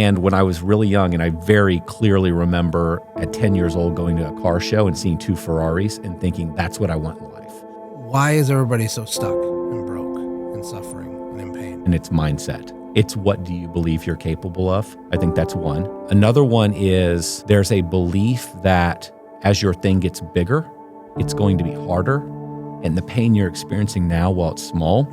And when I was really young, and I very clearly remember at 10 years old going to a car show and seeing 2 Ferraris and thinking, that's what I want in life. Why is everybody so stuck and broke and suffering and in pain? And it's mindset. It's what do you believe you're capable of? I think that's one. Another one is there's a belief that as your thing gets bigger, it's going to be harder. And the pain you're experiencing now while it's small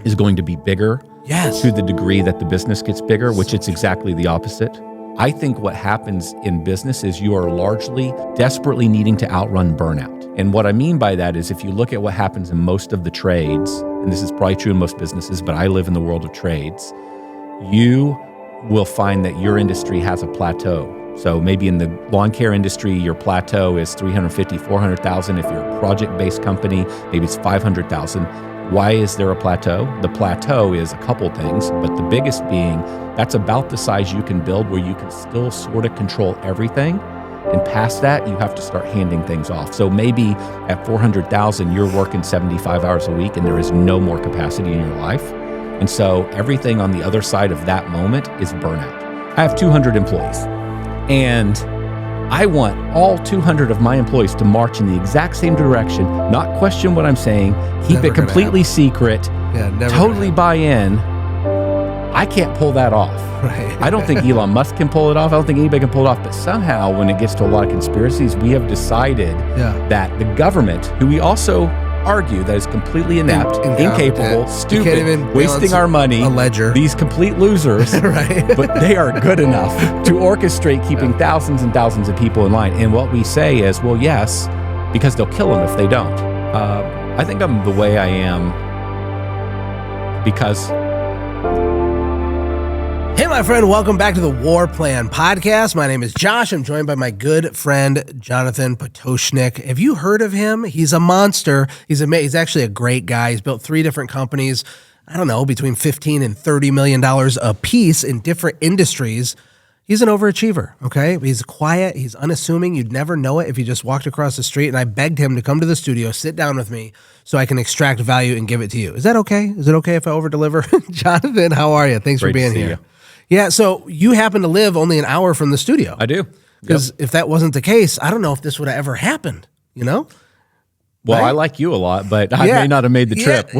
is going to be bigger. Yes. To the degree that the business gets bigger, which it's exactly the opposite. I think what happens in business is you are largely desperately needing to outrun burnout. And what I mean by that is if you look at what happens in most of the trades, and this is probably true in most businesses, but I live in the world of trades, you will find that your industry has a plateau. So maybe in the lawn care industry, your plateau is 350, 400,000. If you're a project-based company, maybe it's 500,000. Why is there a plateau? The plateau is a couple things, but the biggest being that's about the size you can build where you can still sort of control everything. And past that, you have to start handing things off. So maybe at 400,000, you're working 75 hours a week and there is no more capacity in your life. And so everything on the other side of that moment is burnout. I have 200 employees and I want all 200 of my employees to march in the exact same direction, not question what I'm saying, keep it completely secret, totally buy in. I can't pull that off. Right. I don't think Elon Musk can pull it off. I don't think anybody can pull it off. But somehow, when it gets to a lot of conspiracies, we have decided that the government, who we also argue that is completely inept, incapable, stupid, wasting our money, a ledger. These complete losers, right. But they are good enough to orchestrate keeping thousands and thousands of people in line. And what we say is, well, yes, because they'll kill them if they don't. I think I'm the way I am because... Hey, my friend, welcome back to the War Plan Podcast. My name is Josh. I'm joined by my good friend, Jonathan Pototschnick. Have you heard of him? He's a monster. He's actually a great guy. He's built 3 different companies, I don't know, between $15 and $30 million a piece in different industries. He's an overachiever, okay? He's quiet. He's unassuming. You'd never know it if you just walked across the street, and I begged him to come to the studio, sit down with me so I can extract value and give it to you. Is that okay? Is it okay if I over-deliver? Jonathan, how are you? Thanks for being here. You. Yeah, so you happen to live only an hour from the studio. I do. Because if that wasn't the case, I don't know if this would have ever happened, you know? Well, right? I like you a lot, but I may not have made the trip.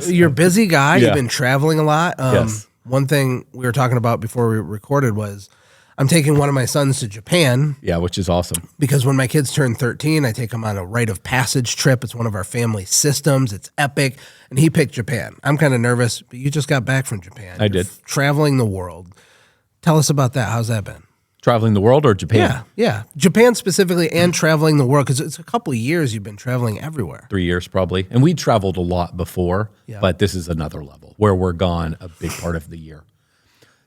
You're a busy guy. Yeah. You've been traveling a lot. Yes. One thing we were talking about before we recorded was I'm taking one of my sons to Japan. Yeah, which is awesome. Because when my kids turn 13, I take them on a rite of passage trip. It's one of our family systems. It's epic. And he picked Japan. I'm kind of nervous, but you just got back from Japan. I did. Traveling the world. Tell us about that. How's that been? Traveling the world or Japan? Yeah. Japan specifically and traveling the world, because it's a couple of years you've been traveling everywhere. 3 years probably. And we traveled a lot before, but this is another level where we're gone a big part of the year.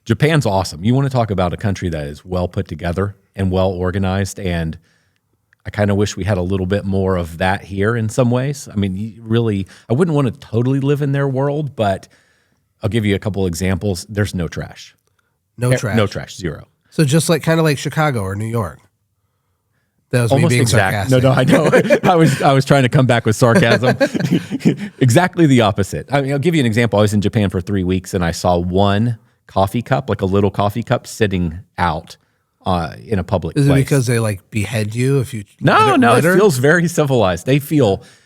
Japan's awesome. You want to talk about a country that is well put together and well organized, and I kind of wish we had a little bit more of that here in some ways. I mean, really, I wouldn't want to totally live in their world, but I'll give you a couple examples. There's no trash. No trash, zero. So just kind of like Chicago or New York. That was almost me being sarcastic. No, I know. I was trying to come back with sarcasm. Exactly the opposite. I mean, I'll give you an example. I was in Japan for 3 weeks, and I saw one coffee cup, like a little coffee cup, sitting out in a public place. Is it because they behead you if you? No. It feels very civilized.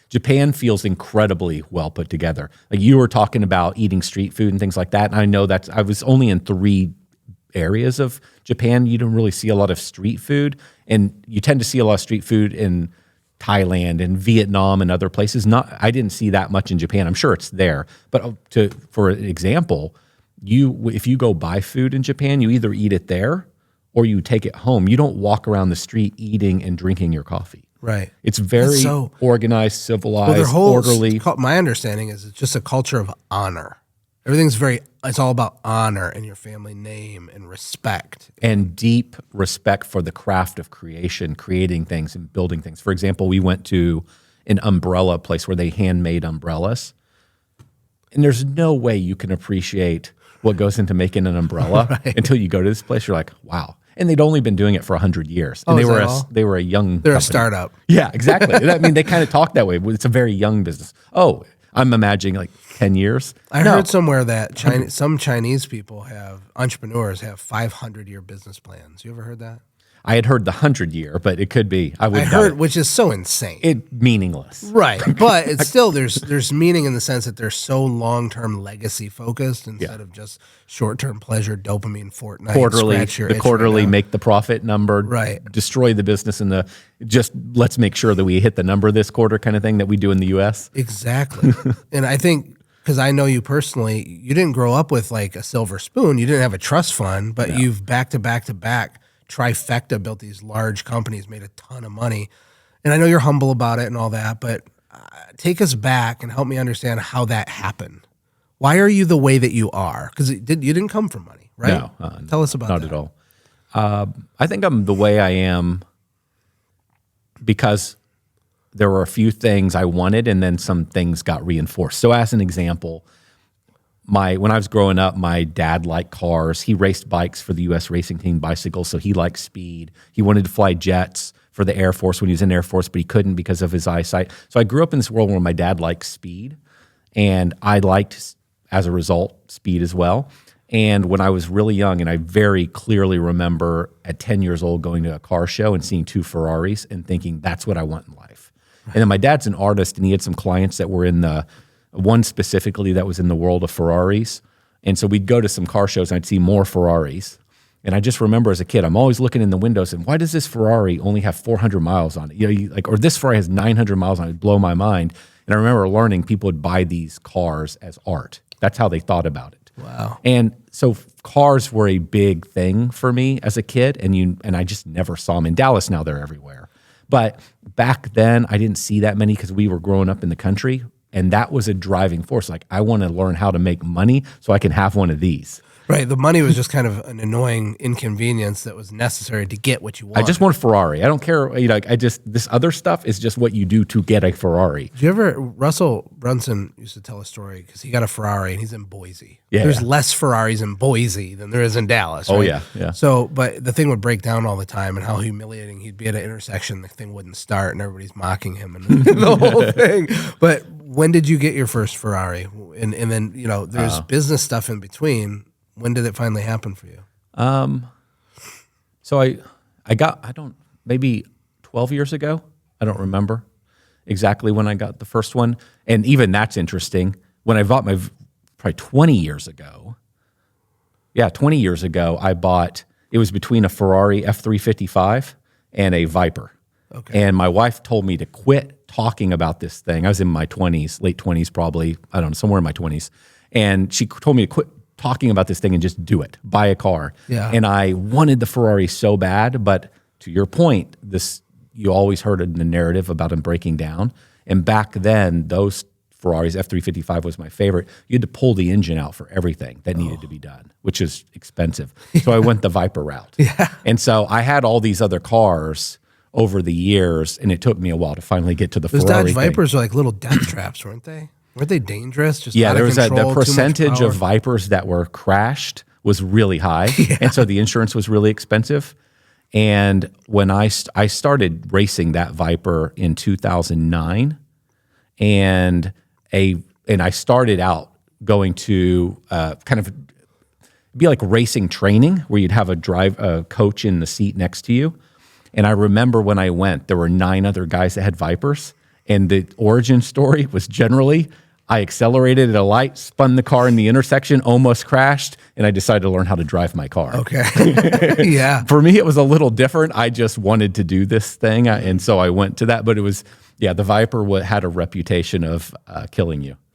Japan feels incredibly well put together. Like you were talking about eating street food and things like that. And I know I was only in 3 areas of Japan. You don't really see a lot of street food, and you tend to see a lot of street food in Thailand and Vietnam and other places. I didn't see that much in Japan. I'm sure it's there, but for an example, if you go buy food in Japan, you either eat it there or you take it home. You don't walk around the street eating and drinking your coffee. Right. It's very organized, civilized, orderly. My understanding is it's just a culture of honor. It's all about honor and your family name and respect. And deep respect for the craft of creating things and building things. For example, we went to an umbrella place where they handmade umbrellas. And there's no way you can appreciate what goes into making an umbrella until you go to this place. You're like, wow. And they'd only been doing it for 100 years. And they were a young They're company. a startup. Yeah, exactly. I mean, they kind of talk that way. It's a very young business. Oh, I'm imagining like 10 years. I heard somewhere that some Chinese people entrepreneurs have 500-year business plans. You ever heard that? I had heard the 100-year, but it could be. I heard, which is so insane. It meaningless. Right. But it's still, there's meaning in the sense that they're so long-term legacy focused instead of just short-term pleasure, dopamine, Fortnite. Quarterly make the profit number, right? Destroy the business and just let's make sure that we hit the number this quarter kind of thing that we do in the US. Exactly. And I think, because I know you personally, you didn't grow up with like a silver spoon. You didn't have a trust fund, but you've back to back trifecta built these large companies, made a ton of money. And I know you're humble about it and all that, but take us back and help me understand how that happened. Why are you the way that you are? Because you didn't come from money, right? No. Tell us about that. Not at all. I think I'm the way I am because there were a few things I wanted and then some things got reinforced. So as an example, when I was growing up, my dad liked cars. He raced bikes for the U.S. racing team bicycles, so he liked speed. He wanted to fly jets for the Air Force when he was in the Air Force, but he couldn't because of his eyesight. So I grew up in this world where my dad liked speed, and I liked, as a result, speed as well. And when I was really young, and I very clearly remember at 10 years old going to a car show and seeing 2 Ferraris and thinking, that's what I want in life. And then my dad's an artist, and he had some clients that were in one specifically that was in the world of Ferraris. And so we'd go to some car shows and I'd see more Ferraris. And I just remember as a kid, I'm always looking in the windows and why does this Ferrari only have 400 miles on it? Or this Ferrari has 900 miles on it. It'd blow my mind. And I remember learning people would buy these cars as art. That's how they thought about it. Wow. And so cars were a big thing for me as a kid. And I just never saw them. In Dallas now, they're everywhere. But back then, I didn't see that many because we were growing up in the country. And that was a driving force. Like, I want to learn how to make money so I can have one of these. Right. The money was just kind of an annoying inconvenience that was necessary to get what you want. I just want a Ferrari. I don't care. This other stuff is just what you do to get a Ferrari. Did you ever, Russell Brunson used to tell a story because he got a Ferrari and he's in Boise. Yeah. There's less Ferraris in Boise than there is in Dallas. Right? Oh, yeah. Yeah. So, but the thing would break down all the time and how humiliating he'd be at an intersection. The thing wouldn't start and everybody's mocking him and the whole thing. But when did you get your first Ferrari? And then, there's business stuff in between. When did it finally happen for you? So I got, maybe 12 years ago. I don't remember exactly when I got the first one. And even that's interesting. When I bought probably 20 years ago. Yeah, 20 years ago, it was between a Ferrari F355 and a Viper. Okay. And my wife told me to quit talking about this thing. I was in my 20s, late 20s probably, I don't know, somewhere in my 20s. And she told me to quit talking about this thing and just do it, buy a car. Yeah. And I wanted the Ferrari so bad, but to your point, you always heard in the narrative about them breaking down. And back then, those Ferraris, F355 was my favorite. You had to pull the engine out for everything that needed to be done, which is expensive. So I went the Viper route. Yeah. And so I had all these other cars over the years, and it took me a while to finally get to the Ferrari Those Dodge thing. Vipers were like little death traps, weren't they? Weren't they dangerous? Just there was control, the percentage of Vipers that were crashed was really high, and so the insurance was really expensive. And when I started racing that Viper in 2009, and I started out going to kind of be like racing training where you'd have a coach in the seat next to you. And I remember when I went, there were 9 other guys that had Vipers, and the origin story was generally, I accelerated at a light, spun the car in the intersection, almost crashed, and I decided to learn how to drive my car. Okay. Yeah. For me, it was a little different. I just wanted to do this thing, and so I went to that. But it was, the Viper had a reputation of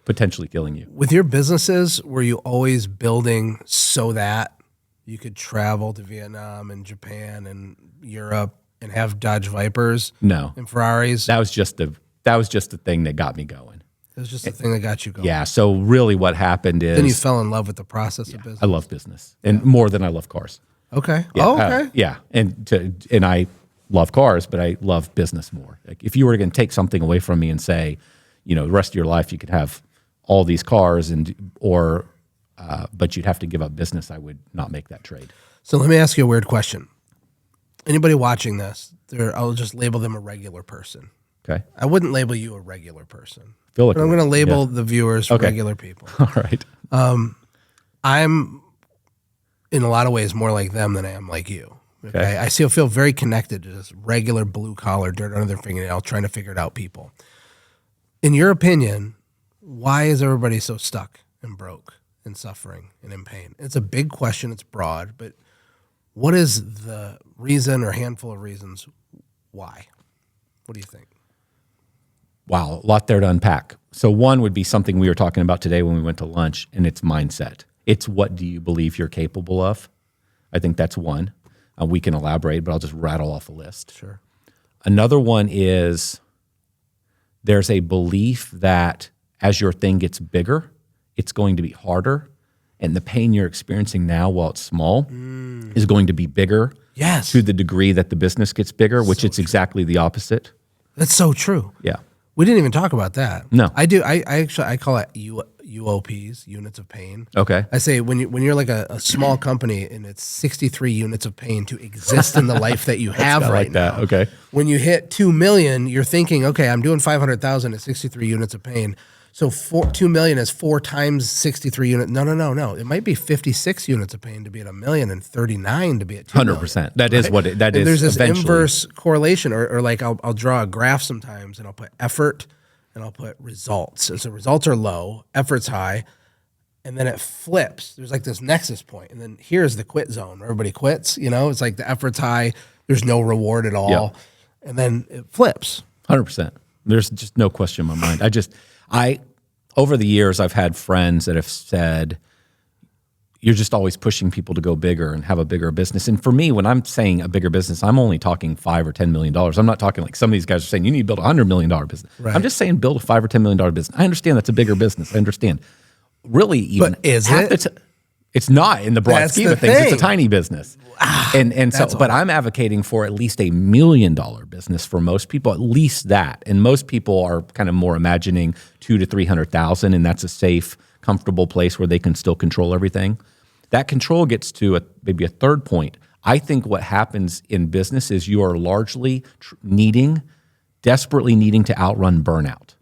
potentially killing you. With your businesses, were you always building so that you could travel to Vietnam and Japan and Europe and have Dodge Vipers? No. And Ferraris? That was just the thing that got me going. It was just the thing that got you going. Yeah. So really what happened is... Then you fell in love with the process of business. I love business. And more than I love cars. Okay. Yeah, okay. Yeah. And I love cars, but I love business more. Like if you were going to take something away from me and say, the rest of your life you could have all these cars but you'd have to give up business, I would not make that trade. So let me ask you a weird question. Anybody watching this, I'll just label them a regular person. Okay. I wouldn't label you a regular person. Feel like But I'm going to label the viewers regular people. All right. I'm in a lot of ways more like them than I am like you. Okay. I still feel very connected to this regular blue collar, dirt under their fingernail, trying to figure it out people. In your opinion, why is everybody so stuck and broke and suffering and in pain? It's a big question. It's broad, but what is the reason or handful of reasons why? What do you think? Wow, a lot there to unpack. So one would be something we were talking about today when we went to lunch, and it's mindset. It's what do you believe you're capable of? I think that's one. We can elaborate, but I'll just rattle off a list. Sure. Another one is there's a belief that as your thing gets bigger, it's going to be harder, and the pain you're experiencing now while it's small is going to be bigger to the degree that the business gets bigger, which it's exactly the opposite. That's so true. Yeah. We didn't even talk about that. No. I do. I call it UOPs, units of pain. Okay. I say when you're like a small company and it's 63 units of pain to exist in the life that you have right now. Okay. When you hit 2 million, you're thinking, okay, I'm doing 500,000 at 63 units of pain. So 2 million is 4 times 63 units. No. It might be 56 units of pain to be at a million and 39 to be at 2 million. 100%. That is what that is. There's this eventually inverse correlation, or like I'll draw a graph sometimes, and I'll put effort and I'll put results. And so results are low, effort's high, and then it flips. There's like this nexus point, and then here's the quit zone. Everybody quits. It's like the effort's high, there's no reward at all, and then it flips. 100%. There's just no question in my mind. Over the years, I've had friends that have said, you're just always pushing people to go bigger and have a bigger business. And for me, when I'm saying a bigger business, I'm only talking $5 or $10 million. I'm not talking like some of these guys are saying, you need to build a $100 million business. Right. I'm just saying build a $5 or $10 million business. I understand that's a bigger business. I understand. Really, even. But is it? It's not in the broad scheme of things. It's a tiny business. But I'm advocating for at least $1 million business for most people, at least that. And most people are kind of more imagining 200,000 to 300,000, and that's a safe, comfortable place where they can still control everything. That control gets to maybe a third point. I think what happens in business is you are largely desperately needing to outrun burnout.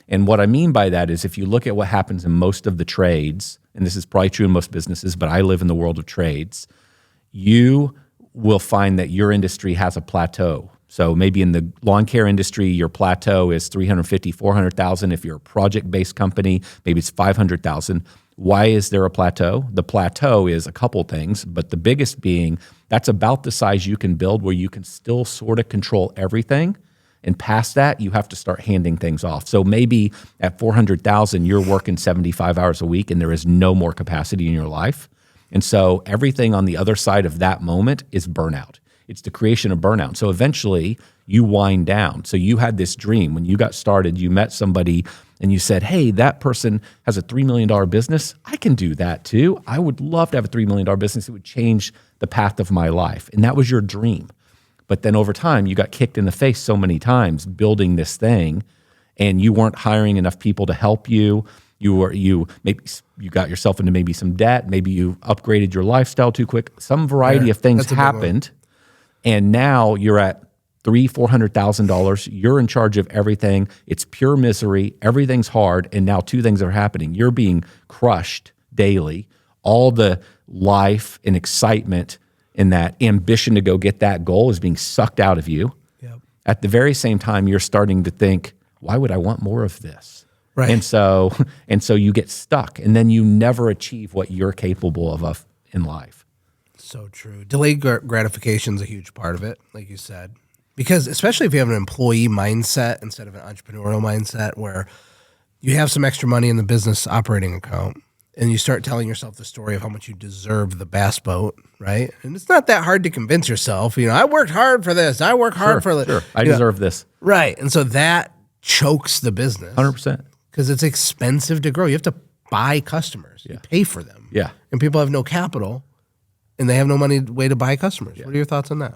And what I mean by that is if you look at what happens in most of the trades, and this is probably true in most businesses, but I live in the world of trades, you will find that your industry has a plateau. So maybe in the lawn care industry, your plateau is 350, 400,000. If you're a project-based company, maybe it's 500,000. Why is there a plateau? The plateau is a couple things, but the biggest being that's about the size you can build where you can still sort of control everything. And past that, you have to start handing things off. So maybe at 400,000, you're working 75 hours a week and there is no more capacity in your life. And so everything on the other side of that moment is burnout. It's the creation of burnout. So eventually you wind down. So you had this dream. When you got started, you met somebody and you said, hey, that person has a $3 million business. I can do that too. I would love to have a $3 million business. It would change the path of my life. And that was your dream. But then over time, you got kicked in the face so many times building this thing, and you weren't hiring enough people to help you. You got yourself into maybe some debt. Maybe you upgraded your lifestyle too quick. Some variety of things happened, and now you're at $300,000-$400,000. You're in charge of everything. It's pure misery. Everything's hard, and now two things are happening. You're being crushed daily. All the life and excitement and that ambition to go get that goal is being sucked out of you. Yep. At the very same time, you're starting to think, why would I want more of this? Right. And so you get stuck, and then you never achieve what you're capable of in life. So true. Delayed gratification is a huge part of it, like you said, because especially if you have an employee mindset instead of an entrepreneurial mindset where you have some extra money in the business operating account, and you start telling yourself the story of how much you deserve the bass boat, right? And it's not that hard to convince yourself, I worked hard for this. I work hard for this. Sure. I deserve this. Right. And so that chokes the business. 100%. Because it's expensive to grow. You have to buy customers. You pay for them. Yeah. And people have no capital, and they have no way to buy customers. What are your thoughts on that?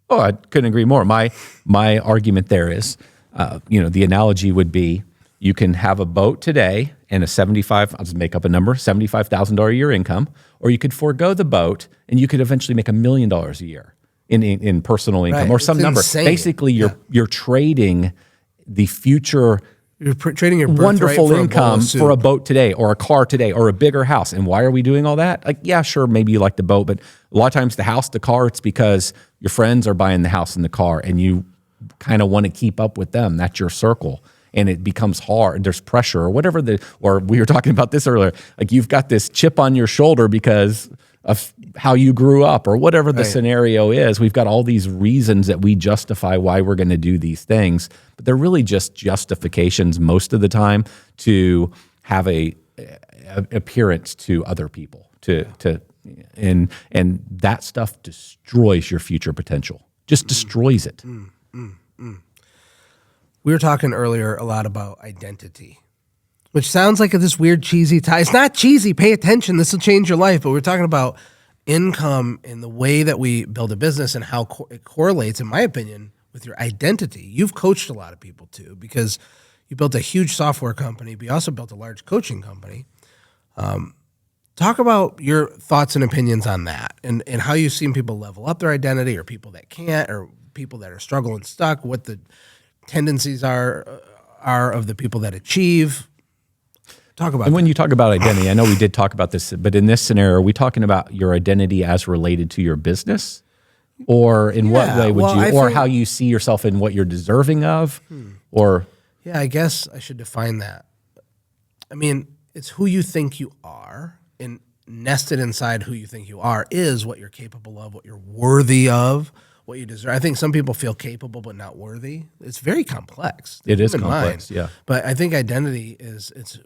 Oh, I couldn't agree more. My argument there is, the analogy would be you can have a boat today and I'll just make up a number, $75,000 a year income, or you could forego the boat and you could eventually make $1 million a year in personal income or some number. Insane. Basically, you're trading the future You're trading your wonderful birthright income for for a boat today or a car today or a bigger house. And why are we doing all that? Like, yeah, sure, maybe you like the boat, but a lot of times the house, the car, it's because your friends are buying the house and the car and you kind of want to keep up with them. That's your circle. And it becomes hard. There's pressure or whatever or we were talking about this earlier. Like you've got this chip on your shoulder because of how you grew up or whatever the scenario is. We've got all these reasons that we justify why we're going to do these things, but they're really just justifications most of the time to have a appearance to other people and that stuff destroys your future potential. Just destroys it. We were talking earlier a lot about identity, which sounds like this weird cheesy tie. It's not cheesy. Pay attention. This will change your life. But we're talking about income and the way that we build a business and how it correlates, in my opinion, with your identity. You've coached a lot of people too, because you built a huge software company, but you also built a large coaching company. Talk about your thoughts and opinions on that and how you've seen people level up their identity or people that can't or people that are struggling stuck, what the tendencies are of the people that achieve. Talk about And when you talk about identity, I know we did talk about this, but in this scenario, are we talking about your identity as related to your business? Or in what way would or how you see yourself in what you're deserving of? Or yeah, I guess I should define that. I mean, it's who you think you are, and nested inside who you think you are is what you're capable of, what you're worthy of, what you deserve. I think some people feel capable but not worthy. It's very complex. It is complex, yeah. But I think identity it's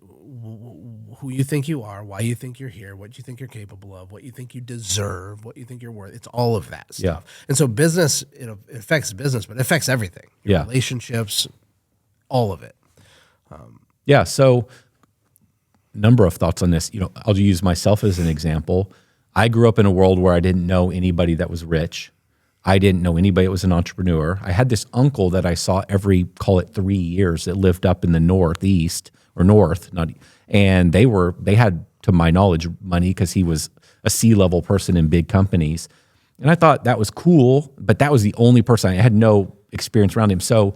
who you think you are, why you think you're here, what you think you're capable of, what you think you deserve, what you think you're worth. It's all of that stuff. Yeah. And so business, it affects business, but it affects everything. Your relationships, all of it. Yeah, so number of thoughts on this. I'll use myself as an example. I grew up in a world where I didn't know anybody that was rich. I didn't know anybody that was an entrepreneur. I had this uncle that I saw every, call it 3 years, that lived up in the Northeast or North, and they had, to my knowledge, money because he was a C-level person in big companies. And I thought that was cool, but that was the only person. I had no experience around him. So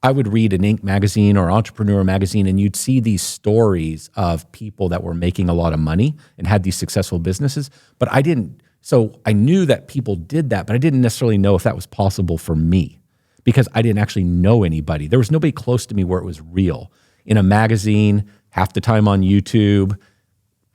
I would read an Inc. magazine or Entrepreneur magazine, and you'd see these stories of people that were making a lot of money and had these successful businesses, but I didn't. So I knew that people did that, but I didn't necessarily know if that was possible for me because I didn't actually know anybody. There was nobody close to me where it was real. In a magazine, half the time on YouTube,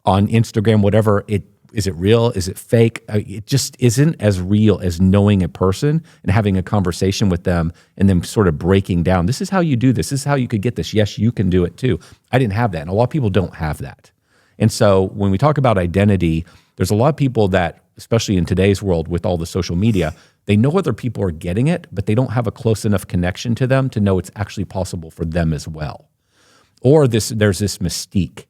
on Instagram, whatever, is it real? Is it fake? It just isn't as real as knowing a person and having a conversation with them and then sort of breaking down, this is how you do this. This is how you could get this. Yes, you can do it too. I didn't have that. And a lot of people don't have that. And so when we talk about identity, there's a lot of people that, especially in today's world with all the social media, they know other people are getting it, but they don't have a close enough connection to them to know it's actually possible for them as well. Or there's this mystique.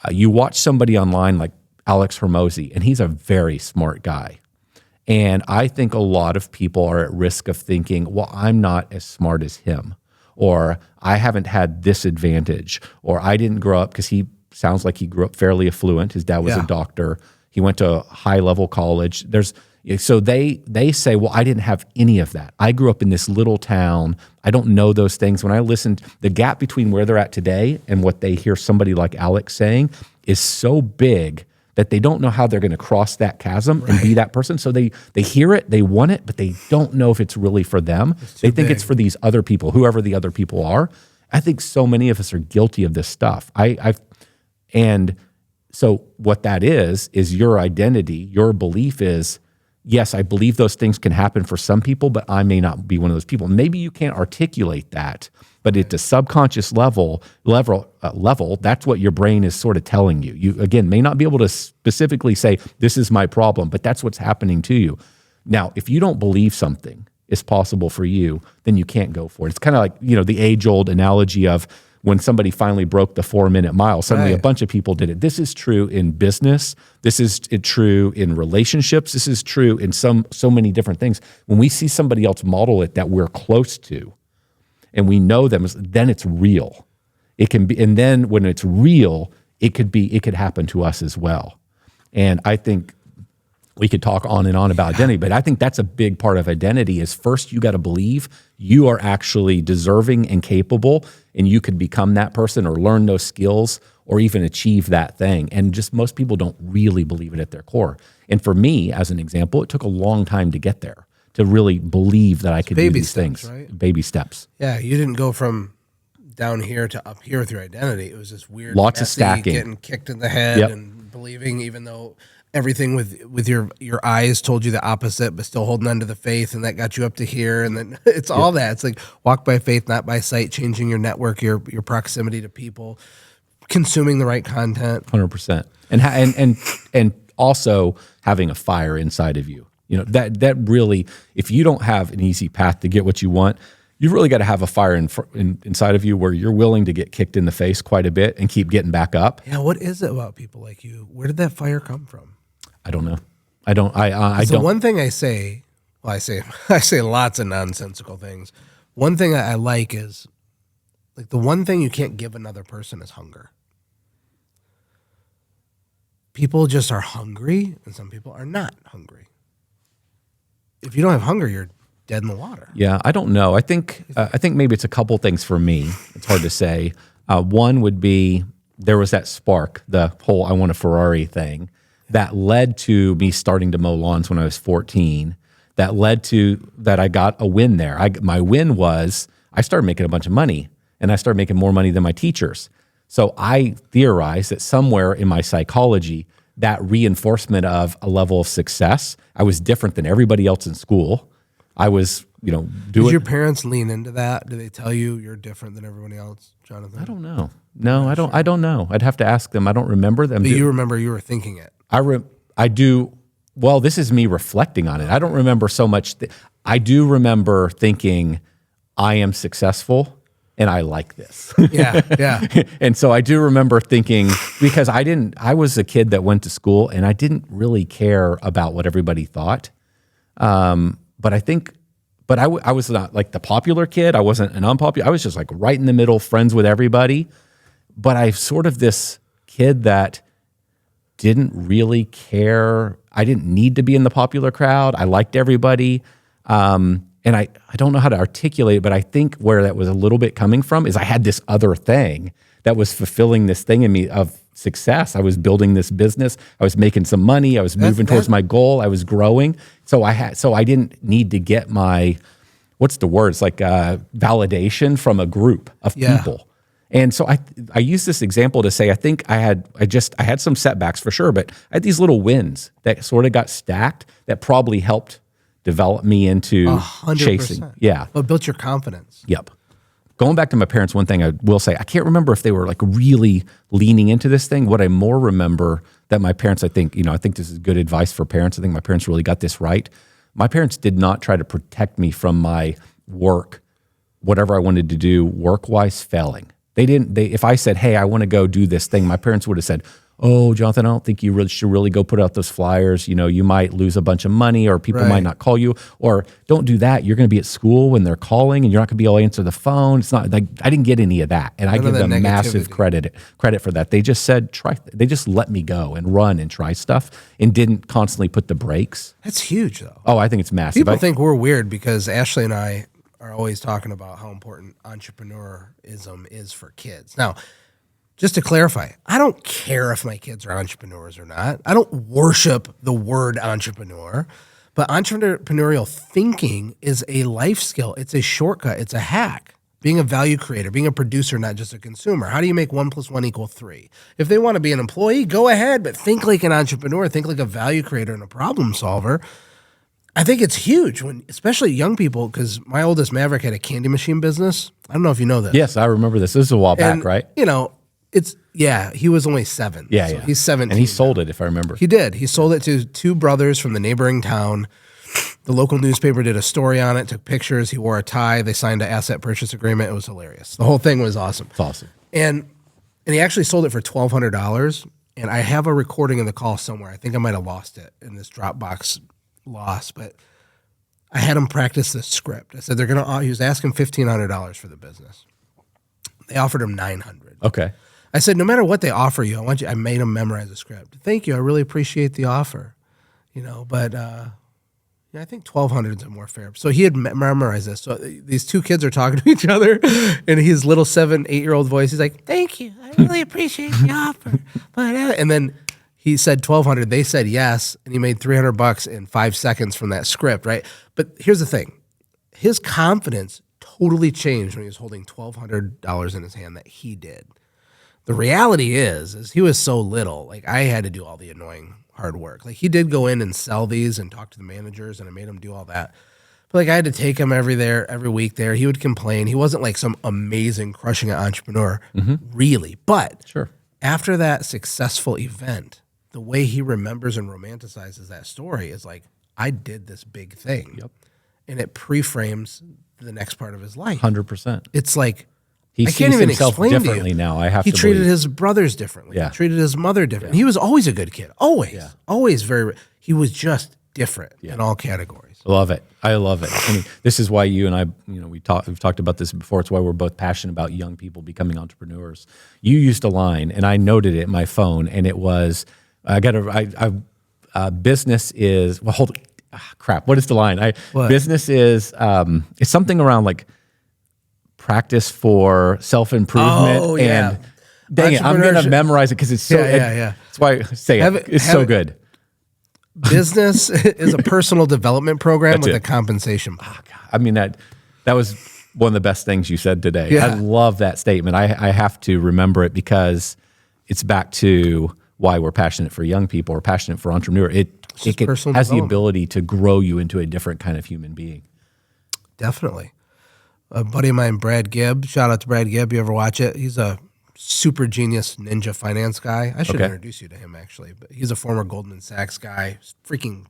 You watch somebody online like Alex Hormozy, and he's a very smart guy. And I think a lot of people are at risk of thinking, well, I'm not as smart as him, or I haven't had this advantage, or I didn't grow up, because he sounds like he grew up fairly affluent. His dad was a doctor. He went to a high-level college. So they say, well, I didn't have any of that. I grew up in this little town. I don't know those things. When I listened, the gap between where they're at today and what they hear somebody like Alex saying is so big that they don't know how they're going to cross that chasm and be that person. So they hear it, they want it, but they don't know if it's really for them. They think it's for these other people, whoever the other people are. I think so many of us are guilty of this stuff. And so what that is your identity, your belief is, yes, I believe those things can happen for some people, but I may not be one of those people. Maybe you can't articulate that, but at the subconscious level, that's what your brain is sort of telling you. You, again, may not be able to specifically say, this is my problem, but that's what's happening to you. Now, if you don't believe something is possible for you, then you can't go for it. It's kind of like, the age-old analogy of when somebody finally broke the 4-minute mile, suddenly a bunch of people did it. This is true in business. This is true in relationships. This is true in so many different things. When we see somebody else model it that we're close to, and we know them, then it's real. It can be, and then when it's real, it could happen to us as well. And I think we could talk on and on about identity, but I think that's a big part of identity is first you got to believe you are actually deserving and capable and you could become that person or learn those skills or even achieve that thing. And just most people don't really believe it at their core. And for me, as an example, it took a long time to get there, to really believe that I could do these things. Right? Baby steps. Yeah, you didn't go from down here to up here with your identity. It was this weird, Lots of messy, stacking. getting kicked in the head and believing, even though everything with your eyes told you the opposite, but still holding on to the faith, and that got you up to here. And then it's all that. It's like walk by faith, not by sight, changing your network, your proximity to people, consuming the right content. 100%. And also having a fire inside of you. You know, that really, if you don't have an easy path to get what you want, you've really got to have a fire inside of you where you're willing to get kicked in the face quite a bit and keep getting back up. Yeah, what is it about people like you? Where did that fire come from? I don't know. I don't. The one thing I say, well, I say lots of nonsensical things. One thing I like is, like, the one thing you can't give another person is hunger. People just are hungry, and some people are not hungry. If you don't have hunger, you're dead in the water. Yeah, I don't know. I think maybe it's a couple things for me. It's hard to say. One would be there was that spark, the whole I want a Ferrari thing, that led to me starting to mow lawns when I was 14. That led to that I got a win there. My win was I started making a bunch of money, and I started making more money than my teachers. So I theorized that somewhere in my psychology, that reinforcement of a level of success, I was different than everybody else in school. I was, doing. Did your parents lean into that? Did they tell you you're different than everybody else, Jonathan? I don't know. No, I don't. I don't know. I'd have to ask them. I don't remember them. But you remember you were thinking it. I do. Well, this is me reflecting on it. I don't remember so much. I do remember thinking, I am successful and I like this. Yeah. And so I do remember thinking, because I was a kid that went to school and I didn't really care about what everybody thought. But I was not like the popular kid. I wasn't an unpopular. I was just like right in the middle, friends with everybody. But I sort of this kid that didn't really care. I didn't need to be in the popular crowd. I liked everybody. And I don't know how to articulate it, but I think where that was a little bit coming from is I had this other thing that was fulfilling this thing in me of success. I was building this business. I was making some money. I was moving towards my goal. I was growing. So I didn't need to get my, what's the word? It's like validation from a group of people. And so I use this example to say, I think I had some setbacks for sure, but I had these little wins that sort of got stacked that probably helped develop me into 100%. Chasing. Yeah. Well, it built your confidence. Yep. Going back to my parents, one thing I will say, I can't remember if they were like really leaning into this thing. What I more remember that my parents, I think this is good advice for parents. I think my parents really got this right. My parents did not try to protect me from my work, whatever I wanted to do work-wise, failing. If I said, hey, I want to go do this thing, my parents would have said, oh, Jonathan, I don't think you should really go put out those flyers. You might lose a bunch of money or people might not call you, or don't do that. You're going to be at school when they're calling and you're not going to be able to answer the phone. It's not like I didn't get any of that. And I give them massive credit for that. They just said, they just let me go and run and try stuff and didn't constantly put the brakes. That's huge though. Oh, I think it's massive. People think we're weird because Ashley and I are always talking about how important entrepreneurism is for kids. Now, just to clarify, I don't care if my kids are entrepreneurs or not. I don't worship the word entrepreneur, but entrepreneurial thinking is a life skill. It's a shortcut. It's a hack. Being a value creator, being a producer, not just a consumer. How do you make 1 + 1 = 3? If they want to be an employee, go ahead, but think like an entrepreneur, think like a value creator and a problem solver. I think it's huge when, especially young people, because my oldest Maverick had a candy machine business. I don't know if you know this. Yes, I remember this. This is a while back, right? He was only 7. Yeah, so yeah. He's 17. And he sold it, if I remember. He did. He sold it to 2 brothers from the neighboring town. The local newspaper did a story on it, took pictures. He wore a tie. They signed an asset purchase agreement. It was hilarious. The whole thing was awesome. It's awesome. And he actually sold it for $1,200. And I have a recording of the call somewhere. I think I might have lost it in this Dropbox loss, but I had him practice the script. I said he was asking $1,500 for the business. They offered him $900. Okay. I said, no matter what they offer you, I made him memorize the script. Thank you. I really appreciate the offer. But yeah, I think 1,200 is more fair. So he had memorized this. So these two kids are talking to each other, and his little 7-8-year-old voice, he's like, "Thank you, I really appreciate the offer." And then he said 1,200. They said yes, and he made $300 in 5 seconds from that script, right? But here's the thing: his confidence totally changed when he was holding $1,200 in his hand that he did. The reality is he was so little. Like, I had to do all the annoying hard work. Like, he did go in and sell these and talk to the managers, and I made him do all that. But like, I had to take him every week there. He would complain. He wasn't like some amazing crushing it entrepreneur, really. But Sure. after that successful event, the way he remembers and romanticizes that story is like, I did this big thing. Yep. And it pre-frames the next part of his life. 100%. It's like, He I sees can't even himself explain to you. differently now. I have He to treated believe. his brothers differently. Yeah. He treated his mother differently. He was always a good kid. Always. Yeah. Always he was just different in all categories. Love it. I love it. I mean, this is why you and I, we've talked about this before. It's why we're both passionate about young people becoming entrepreneurs. You used a line, and I noted it in my phone, and it was, business is, well, crap. What is the line? Business is, it's something around like practice for self-improvement. Oh, yeah. And dang it, I'm going to memorize it because it's so, Yeah. That's why I say it. It's so good. Business is a personal development program That's with it. a compensation plan. Oh, God. I mean, that was one of the best things you said today. Yeah. I love that statement. I have to remember it because it's back to why we're passionate for young people or passionate for entrepreneurs. It has the development. ability to grow you into a different kind of human being. Definitely. A buddy of mine, Brad Gibb, shout out to Brad Gibb. You ever watch it? He's a super genius ninja finance guy. I should introduce you to him, actually. But he's a former Goldman Sachs guy. He's freaking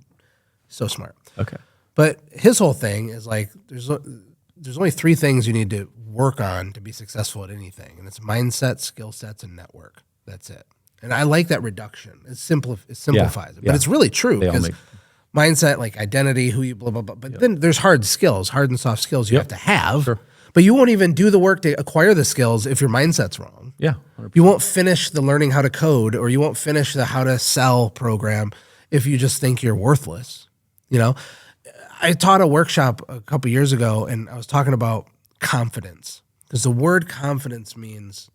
so smart. Okay. But his whole thing is like, there's only 3 things you need to work on to be successful at anything. And it's mindset, skill sets, and network. That's it. And I like that reduction. It simplifies it. But it's really true. Because mindset, like identity, who you blah, blah, blah. But then there's hard skills, hard and soft skills you have to have. Sure. But you won't even do the work to acquire the skills if your mindset's wrong. Yeah. 100%. You won't finish the learning how to code, or you won't finish the how to sell program if you just think you're worthless. I taught a workshop a couple years ago, and I was talking about confidence, because the word confidence means,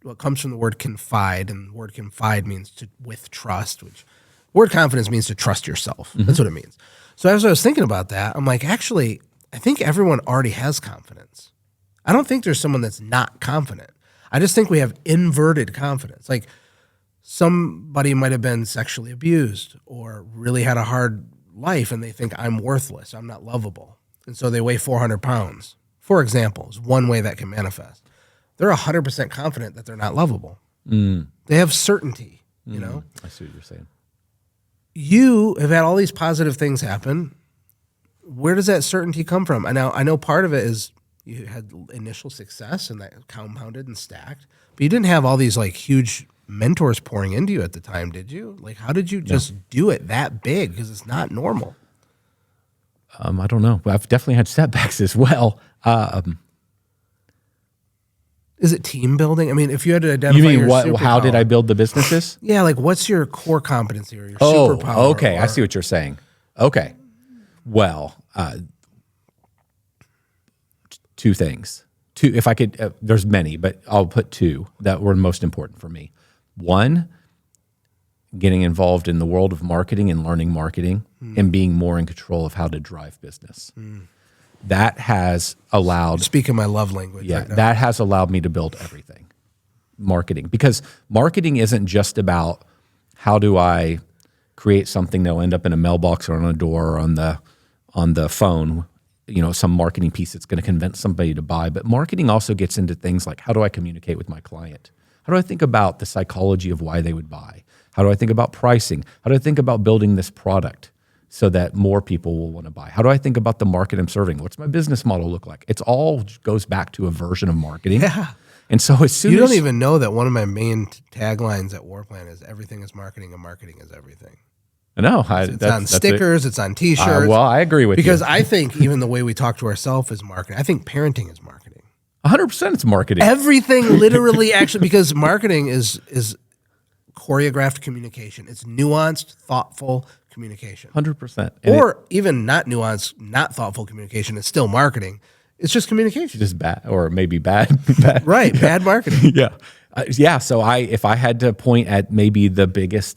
well, it comes from the word confide, and the word confide means with trust, which word confidence means to trust yourself. That's what it means. So as I was thinking about that, I'm like, actually, I think everyone already has confidence. I don't think there's someone that's not confident. I just think we have inverted confidence. Like, somebody might have been sexually abused or really had a hard life, and they think, I'm worthless, I'm not lovable. And so they weigh 400 pounds. For example, is one way that can manifest. They're 100% confident that they're not lovable. They have certainty, I see what you're saying. You have had all these positive things happen. Where does that certainty come from? I know part of it is you had initial success and that compounded and stacked, but you didn't have all these like huge mentors pouring into you at the time, did you? Like, how did you just do it that big? Because it's not normal. I don't know. I've definitely had setbacks as well. Is it team building? I mean, if you had to identify You mean your what? How did superpower- I build the businesses? Yeah, like what's your core competency or your Oh, superpower? okay. I or- see what you're saying. Okay. Well, 2 things. 2, if I could, there's many, but I'll put 2 that were most important for me. 1, getting involved in the world of marketing and learning marketing and being more in control of how to drive business. That has allowed Speaking my love language. right now. that has allowed me to build everything. Marketing. Because marketing isn't just about how do I create something that'll end up in a mailbox or on a door or on the phone, some marketing piece that's going to convince somebody to buy. But marketing also gets into things like, how do I communicate with my client? How do I think about the psychology of why they would buy? How do I think about pricing? How do I think about building this product so that more people will want to buy? How do I think about the market I'm serving? What's my business model look like? It's all goes back to a version of marketing. Yeah. And so as soon You as don't even know that one of my main taglines at Warplan is everything is marketing and marketing is everything. No, It's on stickers, it's on T-shirts. Well, I agree with because you. I think even the way we talk to ourselves is marketing. I think parenting is marketing. 100% it's marketing. Everything literally actually, because marketing is choreographed communication. It's nuanced, thoughtful communication. 100%. Or even not nuanced, not thoughtful communication. It's still marketing. It's just communication. Just bad, or maybe bad. bad. Right, bad marketing. Yeah. So if I had to point at maybe the biggest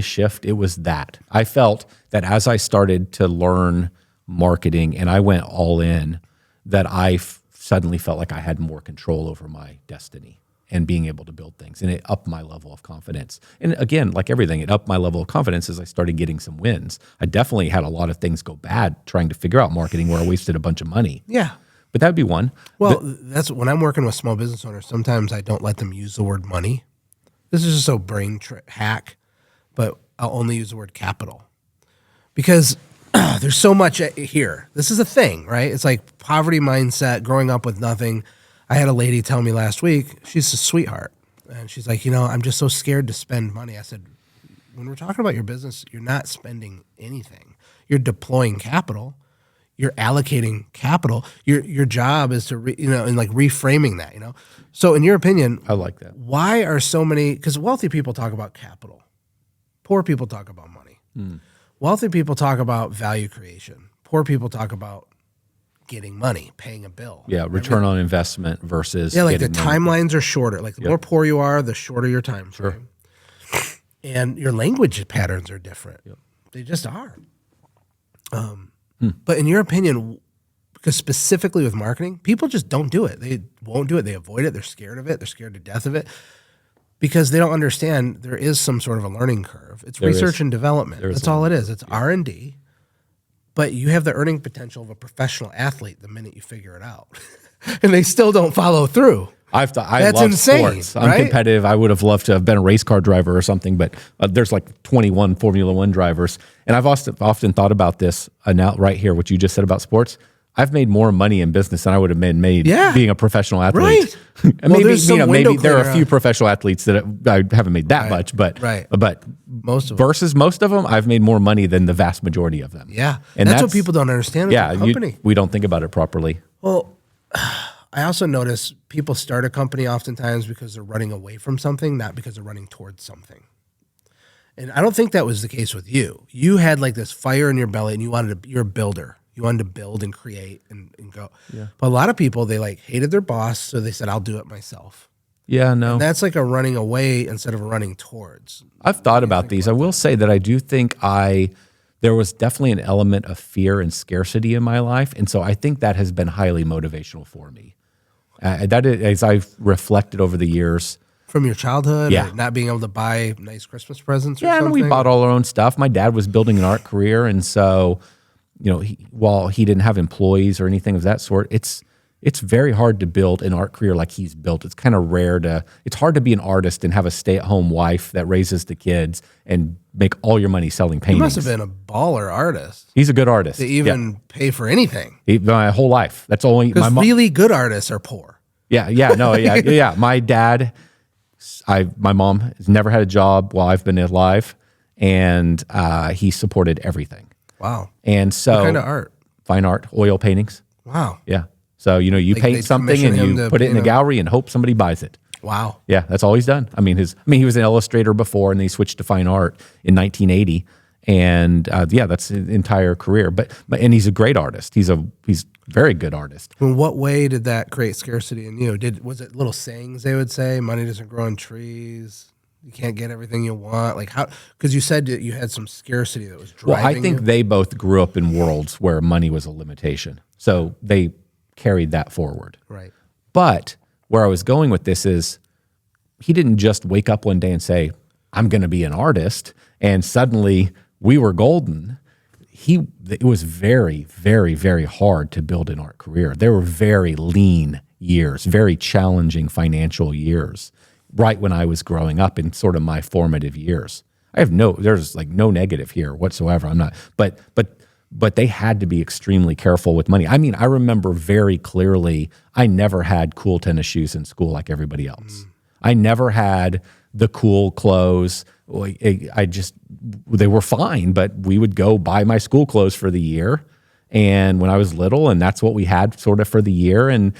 shift, it was that. I felt that as I started to learn marketing and I went all in, that I suddenly felt like I had more control over my destiny and being able to build things. And it upped my level of confidence. And again, like everything, it upped my level of confidence as I started getting some wins. I definitely had a lot of things go bad trying to figure out marketing where I wasted a bunch of money. Yeah. But that would be one. Well, that's when I'm working with small business owners, sometimes I don't let them use the word money. This is just a brain hack, but I'll only use the word capital. Because there's so much here. This is a thing, right? It's like poverty mindset, growing up with nothing. I had a lady tell me last week, she's a sweetheart. And she's like, I'm just so scared to spend money. I said, when we're talking about your business, you're not spending anything. You're deploying capital. You're allocating capital. Your job is to, and like reframing that, So in your opinion, I like that. Why are so many, because wealthy people talk about capital. Poor people talk about money. Wealthy people talk about value creation. Poor people talk about getting money, paying a bill. Yeah, return on investment versus like the getting money. timelines are shorter. Like the more poor you are, the shorter your time frame. Sure. And your language patterns are different. Yep. They just are. But in your opinion, because specifically with marketing, people just don't do it. They won't do it. They avoid it. They're scared of it. They're scared to death of it because they don't understand there is some sort of a learning curve. It's research and development. That's all it is. It's R&D. But you have the earning potential of a professional athlete the minute you figure it out. And they still don't follow through. I That's love insane, sports. I'm right? competitive. I would have loved to have been a race car driver or something, but there's like 21 Formula One drivers. And I've often thought about this now right here, what you just said about sports. I've made more money in business than I would have made being a professional athlete. Right. And maybe there are a few professional athletes that I haven't made that much, but most of them, I've made more money than the vast majority of them. Yeah. And that's what people don't understand with the company. We don't think about it properly. Well, I also notice people start a company oftentimes because they're running away from something, not because they're running towards something. And I don't think that was the case with you. You had like this fire in your belly and you're a builder. You wanted to build and create and go. Yeah. But a lot of people, they like hated their boss, so they said, I'll do it myself. Yeah, no. And that's like a running away instead of a running towards. I've thought about these. I will say that I do think there was definitely an element of fear and scarcity in my life. And so I think that has been highly motivational for me. That is, as I've reflected over the years. From your childhood? Or not being able to buy nice Christmas presents or something? And we bought all our own stuff. My dad was building an art career. And so, while he didn't have employees or anything of that sort, it's very hard to build an art career like he's built. It's kind of rare it's hard to be an artist and have a stay-at-home wife that raises the kids and make all your money selling paintings. He must have been a baller artist. He's a good artist. To even pay for anything. My whole life. That's only because really good artists are poor. Yeah. My dad, my mom has never had a job while I've been alive, and he supported everything. Wow. And so, what kind of art? Fine art, oil paintings. Wow. Yeah. So, you paint something and you put it in the gallery and hope somebody buys it. Wow. Yeah, that's all he's done. He was an illustrator before, and then he switched to fine art in 1980. And that's his entire career. But he's a great artist. He's a very good artist. In what way did that create scarcity in you? Was it little sayings they would say? Money doesn't grow on trees. You can't get everything you want. Like how? Because you said that you had some scarcity that was driving. Well, I think they both grew up in worlds where money was a limitation, so they carried that forward. Right. But where I was going with this is, he didn't just wake up one day and say, "I'm going to be an artist," and suddenly we were golden. It was very, very, very hard to build an art career. There were very lean years, very challenging financial years, right when I was growing up in sort of my formative years. There's like no negative here whatsoever. I'm not, but they had to be extremely careful with money. I remember very clearly, I never had cool tennis shoes in school like everybody else. I never had the cool clothes. They were fine, but we would go buy my school clothes for the year. And when I was little, and that's what we had sort of for the year. And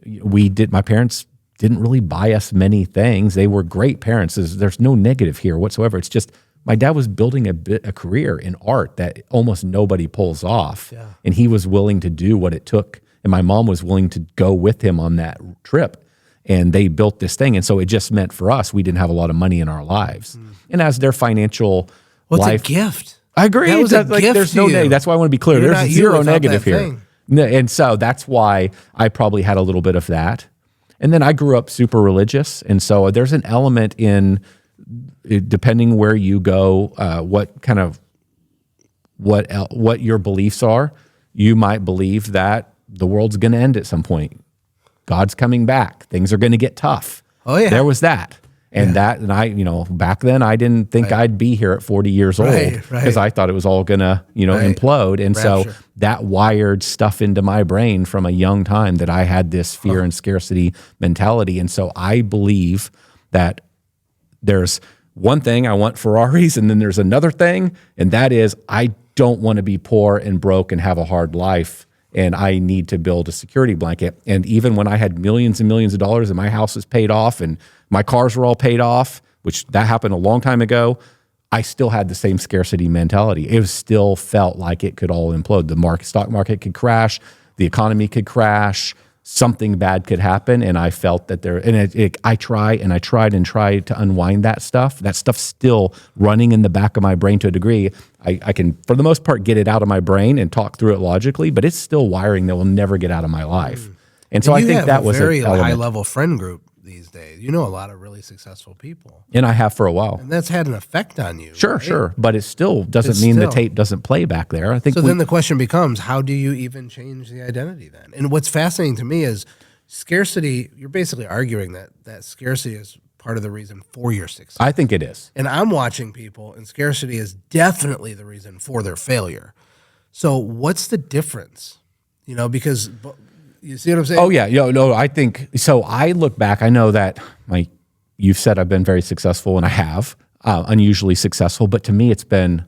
my parents didn't really buy us many things. They were great parents. There's no negative here whatsoever. It's just, My dad was building a career in art that almost nobody pulls off. Yeah. And he was willing to do what it took. And my mom was willing to go with him on that trip. And they built this thing. And so it just meant for us, we didn't have a lot of money in our lives. And as their financial life. It's a gift. I agree. That was a gift there's to no you. negative. That's why I want to be clear. There's zero negative here. Thing. And so that's why I probably had a little bit of that. And then I grew up super religious. And so there's an element in, depending where you go, what your beliefs are, you might believe that the world's going to end at some point. God's coming back. Things are going to get tough. Oh yeah. There was that. And and I, back then I didn't think I'd be here at 40 years old because I thought it was all gonna, implode. And so that wired stuff into my brain from a young time that I had this fear and scarcity mentality. And so I believe that there's one thing I want Ferraris, and then there's another thing, and that is I don't want to be poor and broke and have a hard life. And I need to build a security blanket. And even when I had millions and millions of dollars and my house was paid off and my cars were all paid off, which that happened a long time ago, I still had the same scarcity mentality. It still felt like it could all implode. The stock market could crash, the economy could crash, something bad could happen. And I felt that I tried to unwind that stuff. That stuff's still running in the back of my brain to a degree. I can, for the most part, get it out of my brain and talk through it logically, but it's still wiring that will never get out of my life. And so I think that was a very high-level friend group these days. You know a lot of really successful people. And I have for a while. And that's had an effect on you. Sure, right? Sure. But it still doesn't mean the tape doesn't play back there. I think then the question becomes, how do you even change the identity then? And what's fascinating to me is scarcity, you're basically arguing that scarcity is part of the reason for your success. I think it is. And I'm watching people, and scarcity is definitely the reason for their failure. So what's the difference? Because you see what I'm saying? Oh, yeah. No, I think, so I look back, I know that you've said I've been very successful, and I have, unusually successful, but to me it's been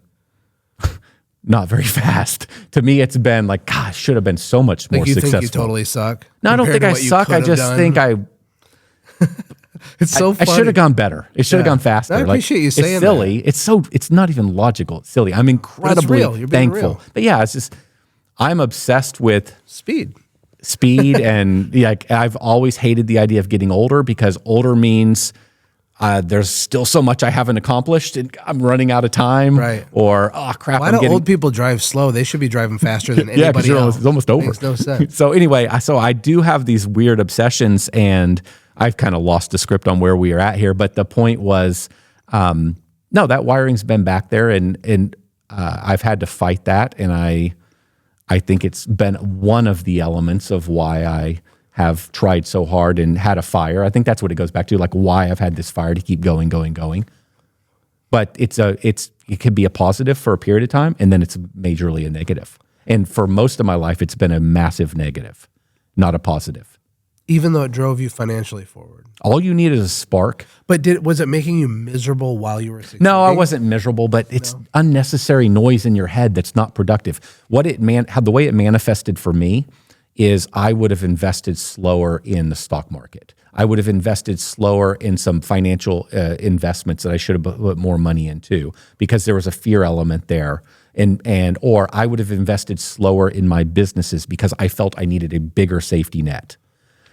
not very fast. To me it's been like, gosh, should have been so much more successful. Think you totally suck? No, I don't think I suck. I just think it's so funny. I should have gone better. It should have gone faster. I appreciate you saying it's silly. That. It's not even logical. It's silly. I'm incredibly thankful. Real. But yeah, it's just, I'm obsessed with speed and I've always hated the idea of getting older because older means there's still so much I haven't accomplished and I'm running out of time. Right. Or, oh crap. Why do old people drive slow? They should be driving faster than anybody else. It's almost over. Makes no sense. So anyway, I do have these weird obsessions, and I've kind of lost the script on where we are at here. But the point was, no, that wiring's been back there, and I've had to fight that, and I think it's been one of the elements of why I have tried so hard and had a fire. I think that's what it goes back to, like why I've had this fire to keep going. But it could be a positive for a period of time, and then it's majorly a negative. And for most of my life, it's been a massive negative, not a positive. Even though it drove you financially forward. All you need is a spark. But was it making you miserable while you were succeeding? No, I wasn't miserable, but it's unnecessary noise in your head that's not productive. The way it manifested for me is I would have invested slower in the stock market. I would have invested slower in some financial investments that I should have put more money into because there was a fear element there. Or I would have invested slower in my businesses because I felt I needed a bigger safety net.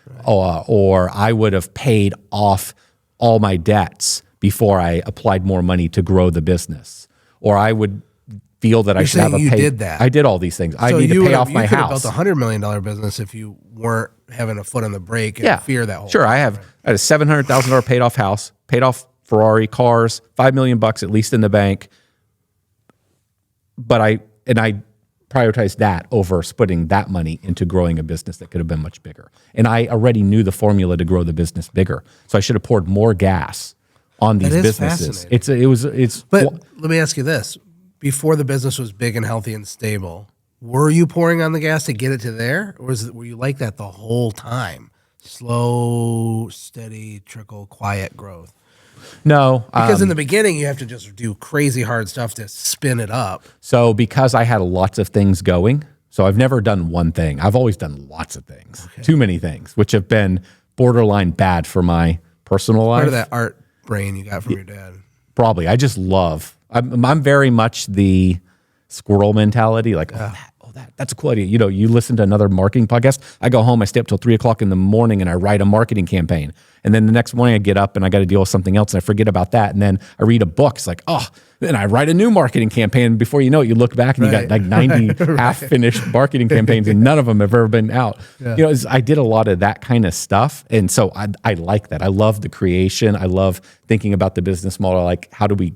Right. Or I would have paid off all my debts before I applied more money to grow the business. Or I would feel that I should have a pay. You did that. I did all these things. I need to pay off my house. You could have built $100 million business if you weren't having a foot on the brake and fear that whole thing. I had a $700,000 paid off house, paid off Ferrari, cars, $5 million at least in the bank. But I prioritized that over splitting that money into growing a business that could have been much bigger. And I already knew the formula to grow the business bigger. So I should have poured more gas on these businesses. But let me ask you this. Before the business was big and healthy and stable, were you pouring on the gas to get it to there? Or were you like that the whole time? Slow, steady, trickle, quiet growth. No. Because in the beginning, you have to just do crazy hard stuff to spin it up. So because I had lots of things going, so I've never done one thing. I've always done lots of things, too many things, which have been borderline bad for my personal life. Part of that art brain you got from your dad. Probably. I I'm very much the squirrel mentality. Like, that's a cool idea. You know, you listen to another marketing podcast. I go home, I stay up till 3:00 in the morning and I write a marketing campaign. And then the next morning I get up and I got to deal with something else and I forget about that. And then I read a book. It's like, then I write a new marketing campaign. Before you know it, you look back and you got like 90 half-finished marketing campaigns and none of them have ever been out. Yeah. You know, I did a lot of that kind of stuff. And so I like that. I love the creation. I love thinking about the business model. Like, how do we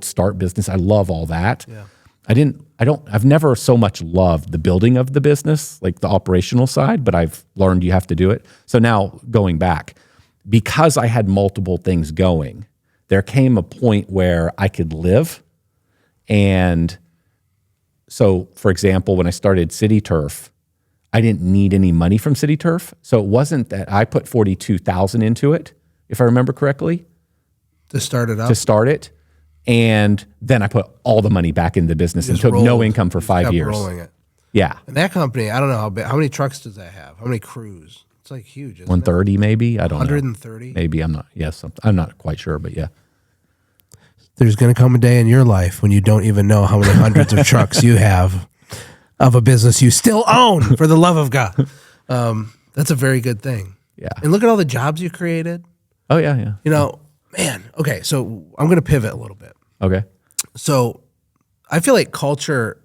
start business? I love all that. Yeah. I've never so much loved the building of the business, like the operational side, but I've learned you have to do it. So now going back, because I had multiple things going, there came a point where I could live. And so, for example, when I started City Turf, I didn't need any money from City Turf. So it wasn't that I put $42,000 into it, if I remember correctly. To start it up? To start it. And then I put all the money back into the business and took no income for 5 years. Rolling it. Yeah. And that company, I don't know how many trucks does that have? How many crews? It's like huge, isn't 130 it? maybe? I don't 130? know. Maybe, I'm not quite sure, but yeah. There's going to come a day in your life when you don't even know how many hundreds of trucks you have of a business you still own, for the love of God. That's a very good thing. Yeah. And look at all the jobs you created. Oh, yeah. You know, man, okay, so I'm going to pivot a little bit. Okay. So I feel like culture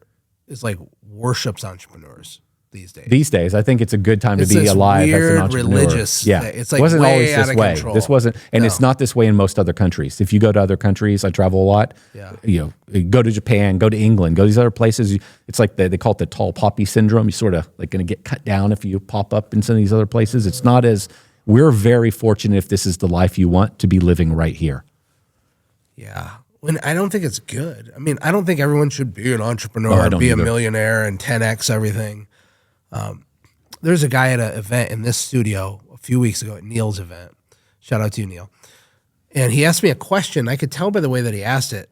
is like worships entrepreneurs these days. These days, I think it's a good time to be alive as an entrepreneur. Religious. Yeah. It's like it wasn't way always out this of way. control. This wasn't, and it's not this way in most other countries. If you go to other countries, I travel a lot. Yeah. You know, go to Japan, go to England, go to these other places. It's like they call it the tall poppy syndrome. You're sort of like going to get cut down if you pop up in some of these other places. It's not as, we're very fortunate, if this is the life you want, to be living right here. Yeah. When I don't think it's good. I mean, I don't think everyone should be an entrepreneur, be a millionaire, and 10x everything. There's a guy at an event in this studio a few weeks ago at Neil's event. Shout out to you, Neil. And he asked me a question. I could tell by the way that he asked it,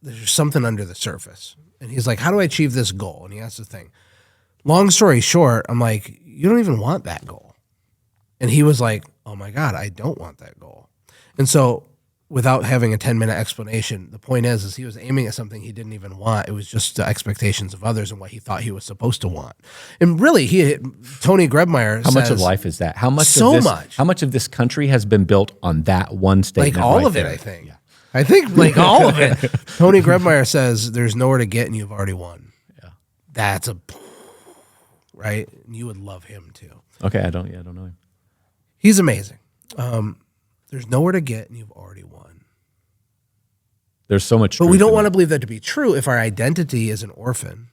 there's something under the surface. And he's like, how do I achieve this goal? And he asked the thing. Long story short, I'm like, you don't even want that goal. And he was like, oh my God, I don't want that goal. And so, without having a 10-minute explanation, the point is he was aiming at something he didn't even want. It was just the expectations of others and what he thought he was supposed to want. And really, Tony Grebmeyer says, how much of life is that? How much of this country has been built on that one statement? Like all of it, I think. Yeah. I think like all of it. Tony Grebmeyer says there's nowhere to get and you've already won. Yeah. That's right? And you would love him too. Okay, I don't know him. He's amazing. There's nowhere to get and you've already won. There's so much truth. But we don't want to believe that to be true if our identity is an orphan.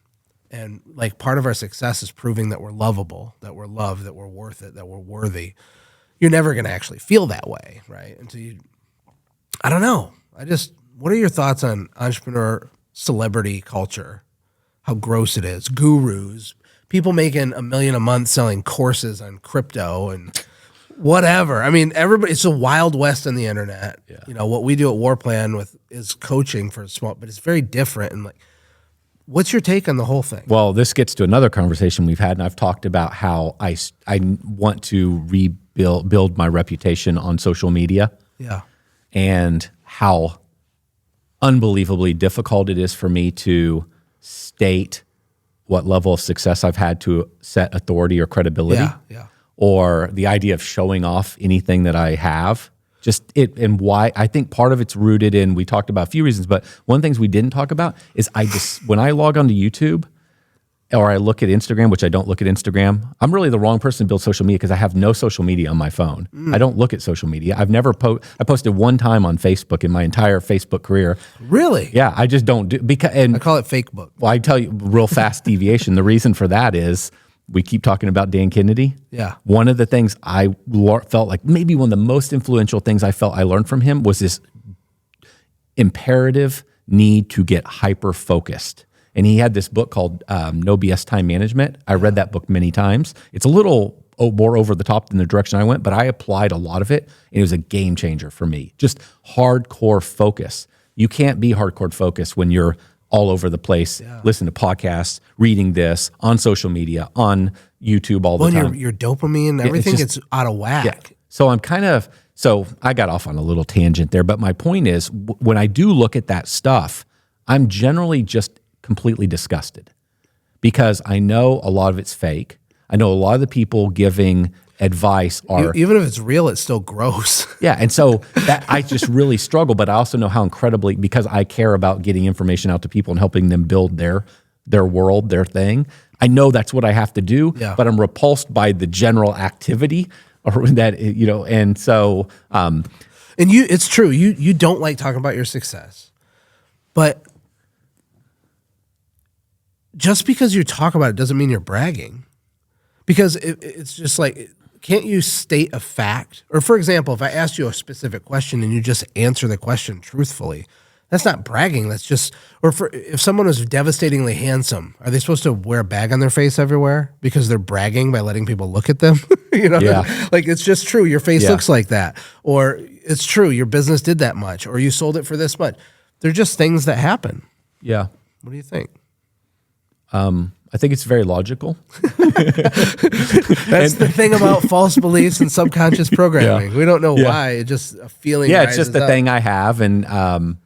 And like part of our success is proving that we're lovable, that we're loved, that we're worth it, that we're worthy. You're never going to actually feel that way, right? I don't know. What are your thoughts on entrepreneur celebrity culture? How gross it is. Gurus, people making $1 million a month selling courses on crypto and whatever. I mean, it's a wild west on the internet. Yeah. You know, what we do at WarPlan is coaching for small, but it's very different. And like, what's your take on the whole thing? Well, this gets to another conversation we've had, and I've talked about how I want to build my reputation on social media. Yeah. And how unbelievably difficult it is for me to state what level of success I've had to set authority or credibility. Yeah. Or the idea of showing off anything that I have, and why. I think part of it's rooted in, we talked about a few reasons, but one of the things we didn't talk about is when I log onto YouTube or I look at Instagram, which I don't look at Instagram, I'm really the wrong person to build social media because I have no social media on my phone. I don't look at social media. I've never I posted one time on Facebook in my entire Facebook career. Really? Yeah, I just don't do, and I call it fake book. Well, I tell you, real fast deviation. The reason for that is, we keep talking about Dan Kennedy. Yeah. One of the things I felt like maybe one of the most influential things I felt I learned from him was this imperative need to get hyper-focused. And he had this book called No BS Time Management. I read that book many times. It's a little more over the top than the direction I went, but I applied a lot of it, and it was a game changer for me. Just hardcore focus. You can't be hardcore focused when you're all over the place, listen to podcasts, reading this, on social media, on YouTube all the time. Your dopamine, everything gets out of whack. Yeah. So I'm kind of So I got off on a little tangent there, but my point is when I do look at that stuff, I'm generally just completely disgusted because I know a lot of it's fake. I know a lot of the people giving advice are... Even if it's real, it's still gross. Yeah, and so that I just really struggle, but I also know how incredibly, because I care about getting information out to people and helping them build their world, their thing. I know that's what I have to do, but I'm repulsed by the general activity or that, and so... and it's true, you don't like talking about your success, but just because you talk about it doesn't mean you're bragging. Because it's just like, can't you state a fact? Or for example, if I asked you a specific question and you just answer the question truthfully, that's not bragging. That's just, if someone is devastatingly handsome, are they supposed to wear a bag on their face everywhere because they're bragging by letting people look at them? Like it's just true. Your face looks like that. Or it's true. Your business did that much, or you sold it for this much. They're just things that happen. Yeah. What do you think? I think it's very logical. That's the thing about false beliefs and subconscious programming. We don't know why. It's just a feeling. Yeah, it's just the up. thing I have. And I'm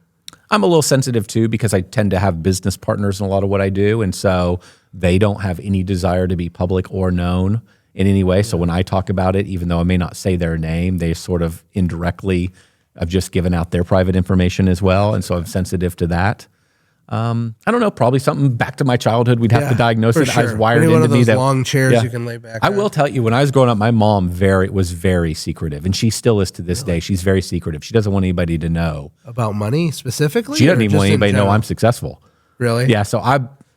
a little sensitive too because I tend to have business partners in a lot of what I do. And so they don't have any desire to be public or known in any way. So when I talk about it, even though I may not say their name, they sort of indirectly have just given out their private information as well. And so I'm sensitive to that. I don't know, probably something back to my childhood. We'd have to diagnose it. Sure. I was wired Maybe into one of me those that long chairs you can lay back I on. will tell you, when I was growing up, my mom was very secretive, and she still is to this day. She's very secretive. She doesn't want anybody to know. About money specifically? She doesn't even want anybody to know I'm successcul. Really? Yeah, so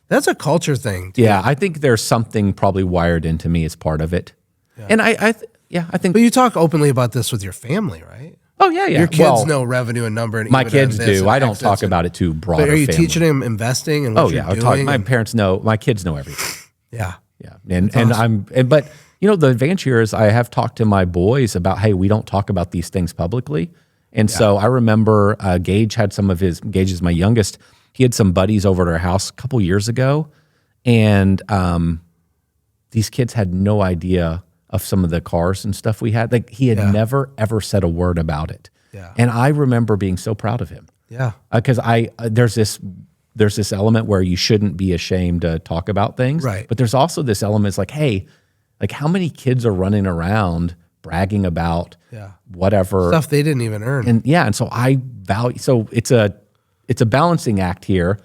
that's a culture thing, too. Yeah, I think there's something probably wired into me as part of it. Yeah. And I think... But you talk openly about this with your family, right? Oh, yeah. Your kids know revenue and number. And my kids do. I don't talk about it too broad. But are you teaching them investing and what you're doing? My parents know. My kids know everything. Yeah. Yeah. But the advantage here is I have talked to my boys about, hey, we don't talk about these things publicly. And so I remember Gage is my youngest, he had some buddies over at our house a couple years ago. And these kids had no idea of some of the cars and stuff we had. Like he had never, ever said a word about it. Yeah. And I remember being so proud of him. Yeah. Because there's this element where you shouldn't be ashamed to talk about things. Right. But there's also this element, it's like, hey, like how many kids are running around bragging about whatever. Stuff they didn't even earn. And so I value, so it's a balancing act here.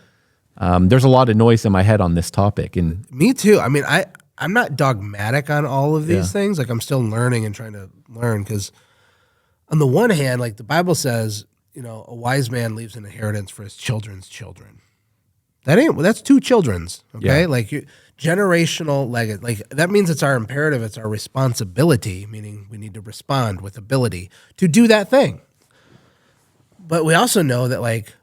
There's a lot of noise in my head on this topic. And me too. I mean, I'm not dogmatic on all of these things. Like I'm still learning and trying to learn because on the one hand, like the Bible says, a wise man leaves an inheritance for his children's children. That's two children's, okay? Yeah. Like generational legacy. Like that means it's our imperative, it's our responsibility, meaning we need to respond with ability to do that thing. But we also know that like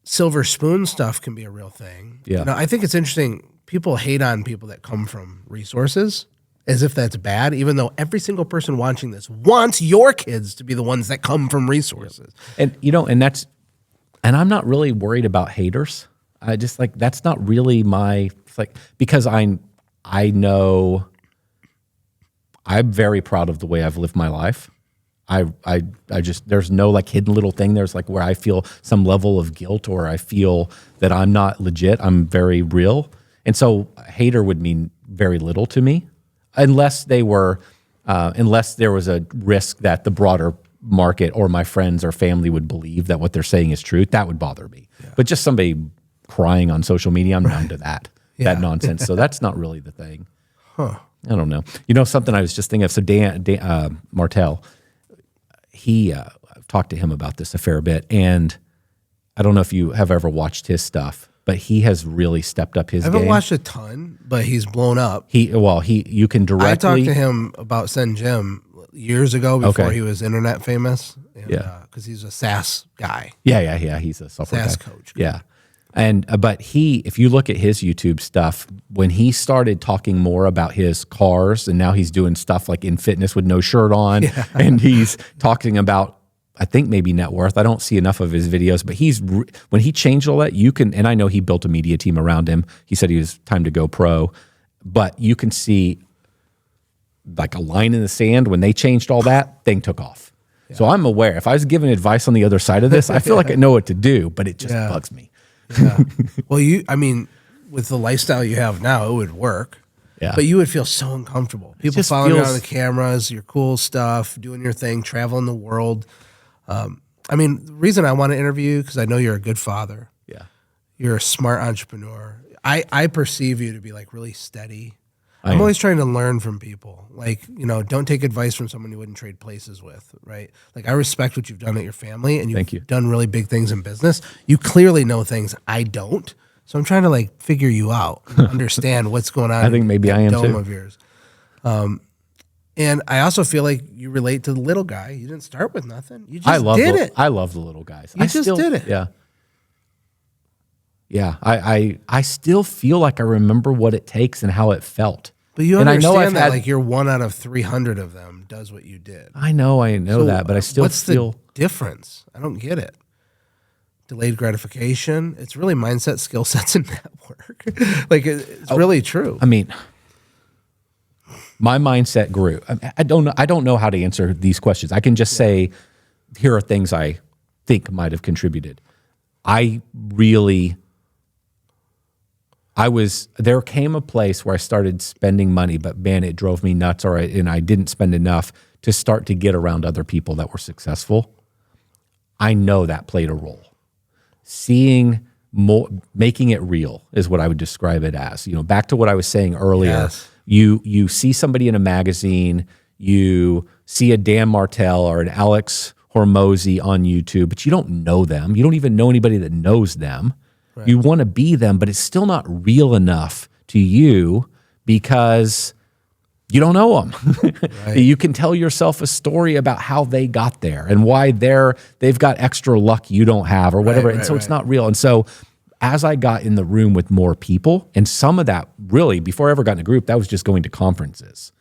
silver spoon stuff can be a real thing. Yeah. I think it's interesting. People hate on people that come from resources as if that's bad, even though every single person watching this wants your kids to be the ones that come from resources. And, and I'm not really worried about haters. I just like, that's not really because I know I'm very proud of the way I've lived my life. I just, there's no like hidden little thing. There's like where I feel some level of guilt or I feel that I'm not legit. I'm very real. And so a hater would mean very little to me unless there was a risk that the broader market or my friends or family would believe that what they're saying is true. That would bother me. Yeah. But just somebody crying on social media, I'm numb to that, that nonsense. So that's not really the thing. Huh. I don't know. Something I was just thinking of. So Dan Martell, I've talked to him about this a fair bit. And I don't know if you have ever watched his stuff. But he has really stepped up his game. I haven't watched a ton, but he's blown up. You can directly... I talked to him about Send Jim years ago before he was internet famous. And, because he's a SaaS guy. Yeah. He's a software SaaS guy. coach. Yeah. And but if you look at his YouTube stuff, when he started talking more about his cars, and now he's doing stuff like in fitness with no shirt on, and he's talking about, I think maybe net worth. I don't see enough of his videos, but when he changed all that, and I know he built a media team around him. He said he was time to go pro, but you can see like a line in the sand when they changed all that, thing took off. So I'm aware. If I was giving advice on the other side of this, I feel like I know what to do, but it just bugs me. Yeah. Well, with the lifestyle you have now, it would work. Yeah. But you would feel so uncomfortable. People following you on the cameras, your cool stuff, doing your thing, traveling the world. The reason I want to interview you, because I know you're a good father. Yeah. You're a smart entrepreneur. I perceive you to be like really steady. I'm always trying to learn from people. Like, don't take advice from someone you wouldn't trade places with, right? Like, I respect what you've done at your family, and you've done really big things in business. You clearly know things I don't. So I'm trying to figure you out, and understand what's going on. I think maybe I am dome too. Of yours. And I also feel like you relate to the little guy. You didn't start with nothing. You just did it. I love the little guys. You just did it. Yeah. Yeah. I still feel like I remember what it takes and how it felt. But you understand that you're 1 out of 300 of them does what you did. I know so that, but I still feel. What's the difference? I don't get it. Delayed gratification. It's really mindset, skill sets, and network. It's really true. My mindset grew. I don't know how to answer these questions. I can just say, here are things I think might have contributed. There came a place where I started spending money, but man, it drove me nuts, and I didn't spend enough to start to get around other people that were successful. I know that played a role. Seeing more, making it real is what I would describe it as. Back to what I was saying earlier. Yes. You see somebody in a magazine, you see a Dan Martell or an Alex Hormozy on YouTube, but you don't know them. You don't even know anybody that knows them. Right. You want to be them, but it's still not real enough to you because you don't know them. Right. You can tell yourself a story about how they got there and why they've got extra luck you don't have or whatever. And so it's not real. And so as I got in the room with more people, and some of that really, before I ever got in a group, that was just going to conferences.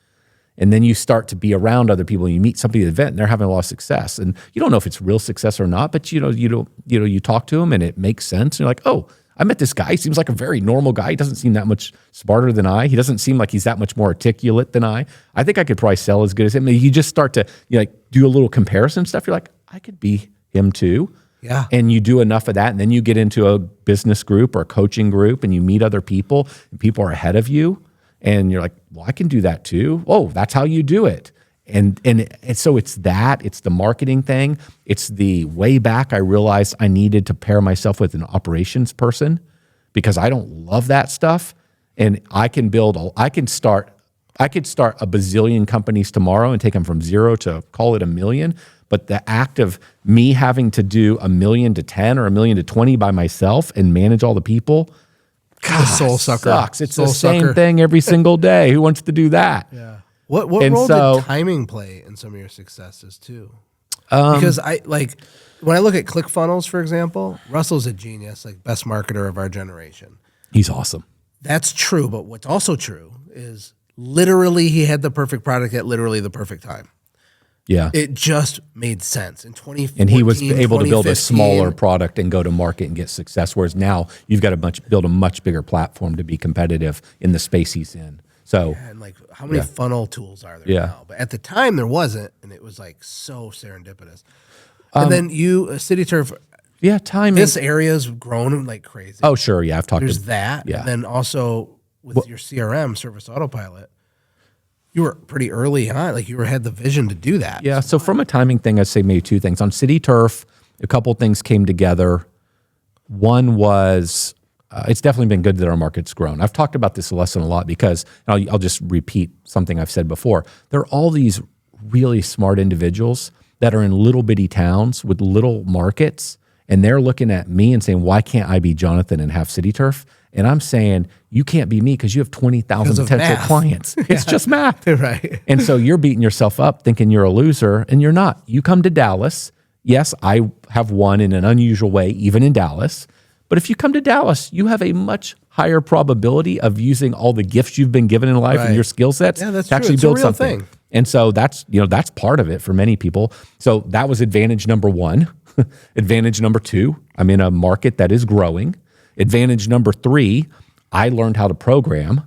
And then you start to be around other people and you meet somebody at the event and they're having a lot of success. And you don't know if it's real success or not, but you talk to them and it makes sense. And you're like, oh, I met this guy. He seems like a very normal guy. He doesn't seem that much smarter than I. He doesn't seem like he's that much more articulate than I. I think I could probably sell as good as him. You just start to do a little comparison stuff. You're like, I could be him too. Yeah. And you do enough of that, and then you get into a business group or a coaching group, and you meet other people, and people are ahead of you, and you're like, well, I can do that too. Oh, that's how you do it. And so it's the marketing thing. It's the way back I realized I needed to pair myself with an operations person because I don't love that stuff. And I could start a bazillion companies tomorrow and take them from 0 to call it 1 million. But the act of me having to do 1 million to 10 or 1 million to 20 by myself and manage all the people, God, soul sucker. Sucks. It's the same thing every single day. Who wants to do that? Yeah. What role did timing play in some of your successes too? Because when I look at ClickFunnels, for example, Russell's a genius, best marketer of our generation. He's awesome. That's true, but what's also true is literally he had the perfect product at literally the perfect time. Yeah. It just made sense in 2014. And he was able to build a smaller product and go to market and get success, whereas now you've got to build a much bigger platform to be competitive in the space he's in. So, and how many funnel tools are there now? But at the time there wasn't, and it was so serendipitous. And then City Turf. Yeah, timing. This area's grown like crazy. Oh, sure. Yeah, I've talked There's that. Yeah. And then also with your CRM, Service Autopilot, you were pretty early on. You had the vision to do that. Yeah, so from a timing thing, I'd say maybe 2 things. On City Turf, a couple things came together. One was, it's definitely been good that our market's grown. I've talked about this lesson a lot because, I'll just repeat something I've said before. There are all these really smart individuals that are in little bitty towns with little markets, and they're looking at me and saying, why can't I be Jonathan and have City Turf? And I'm saying, you can't be me because you have 20,000 potential clients. It's just math. Right. And so you're beating yourself up thinking you're a loser, and you're not. You come to Dallas. Yes, I have won in an unusual way, even in Dallas. But if you come to Dallas, you have a much higher probability of using all the gifts you've been given in life and your skill sets to actually build something. And so that's part of it for many people. So that was advantage number 1. Advantage number 2, I'm in a market that is growing. Advantage number 3, I learned how to program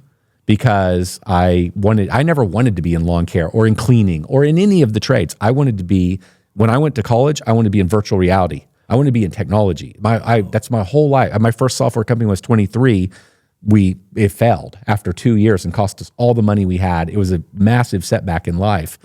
because I never wanted to be in lawn care or in cleaning or in any of the trades. I wanted to be When I went to college, I wanted to be in virtual reality. I wanted to be in technology. That's my whole life. My first software company was 23. It failed after 2 years and cost us all the money we had. It was a massive setback in life.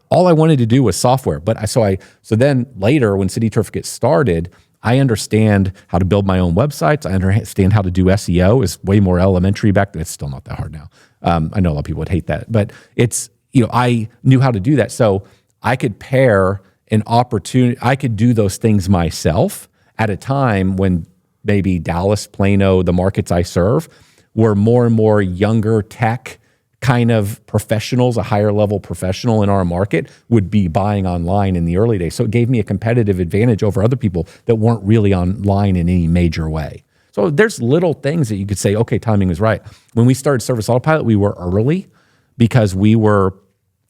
All I wanted to do was software. So then later when CityTurf gets started, I understand how to build my own websites. I understand how to do SEO. It's way more elementary back then. It's still not that hard now. I know a lot of people would hate that, but I knew how to do that. So I could pair an opportunity. I could do those things myself at a time when maybe Dallas, Plano, the markets I serve, were more and more younger tech kind of professionals, a higher level professional in our market would be buying online in the early days. So it gave me a competitive advantage over other people that weren't really online in any major way. So there's little things that you could say, okay, timing was right. When we started Service Autopilot, we were early because we were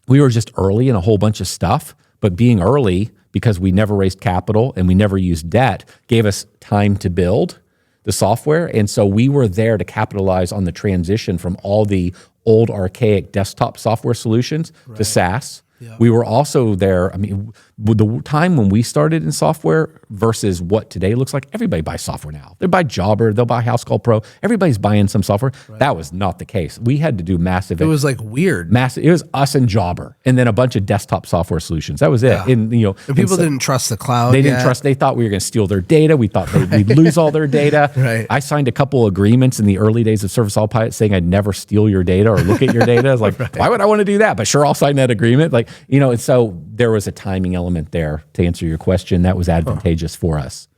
just early in a whole bunch of stuff, but being early because we never raised capital and we never used debt gave us time to build the software. And so we were there to capitalize on the transition from all the old archaic desktop software solutions to SaaS. Yeah. We were also there. I mean, with the time when we started in software versus what today looks like, everybody buys software now. They buy Jobber, they'll buy House Call Pro. Everybody's buying some software. Right. That was not the case. We had to do massive. It was like weird. Massive. It was us and Jobber, and then a bunch of desktop software solutions. That was it. Yeah. And people didn't trust the cloud. They didn't trust. They thought we were going to steal their data. We thought we'd lose all their data. Right. I signed a couple agreements in the early days of Service Autopilot saying I'd never steal your data or look at your data. I was like, right. Why would I want to do that? But sure, I'll sign that agreement. And so there was a timing element there to answer your question that was advantageous for us.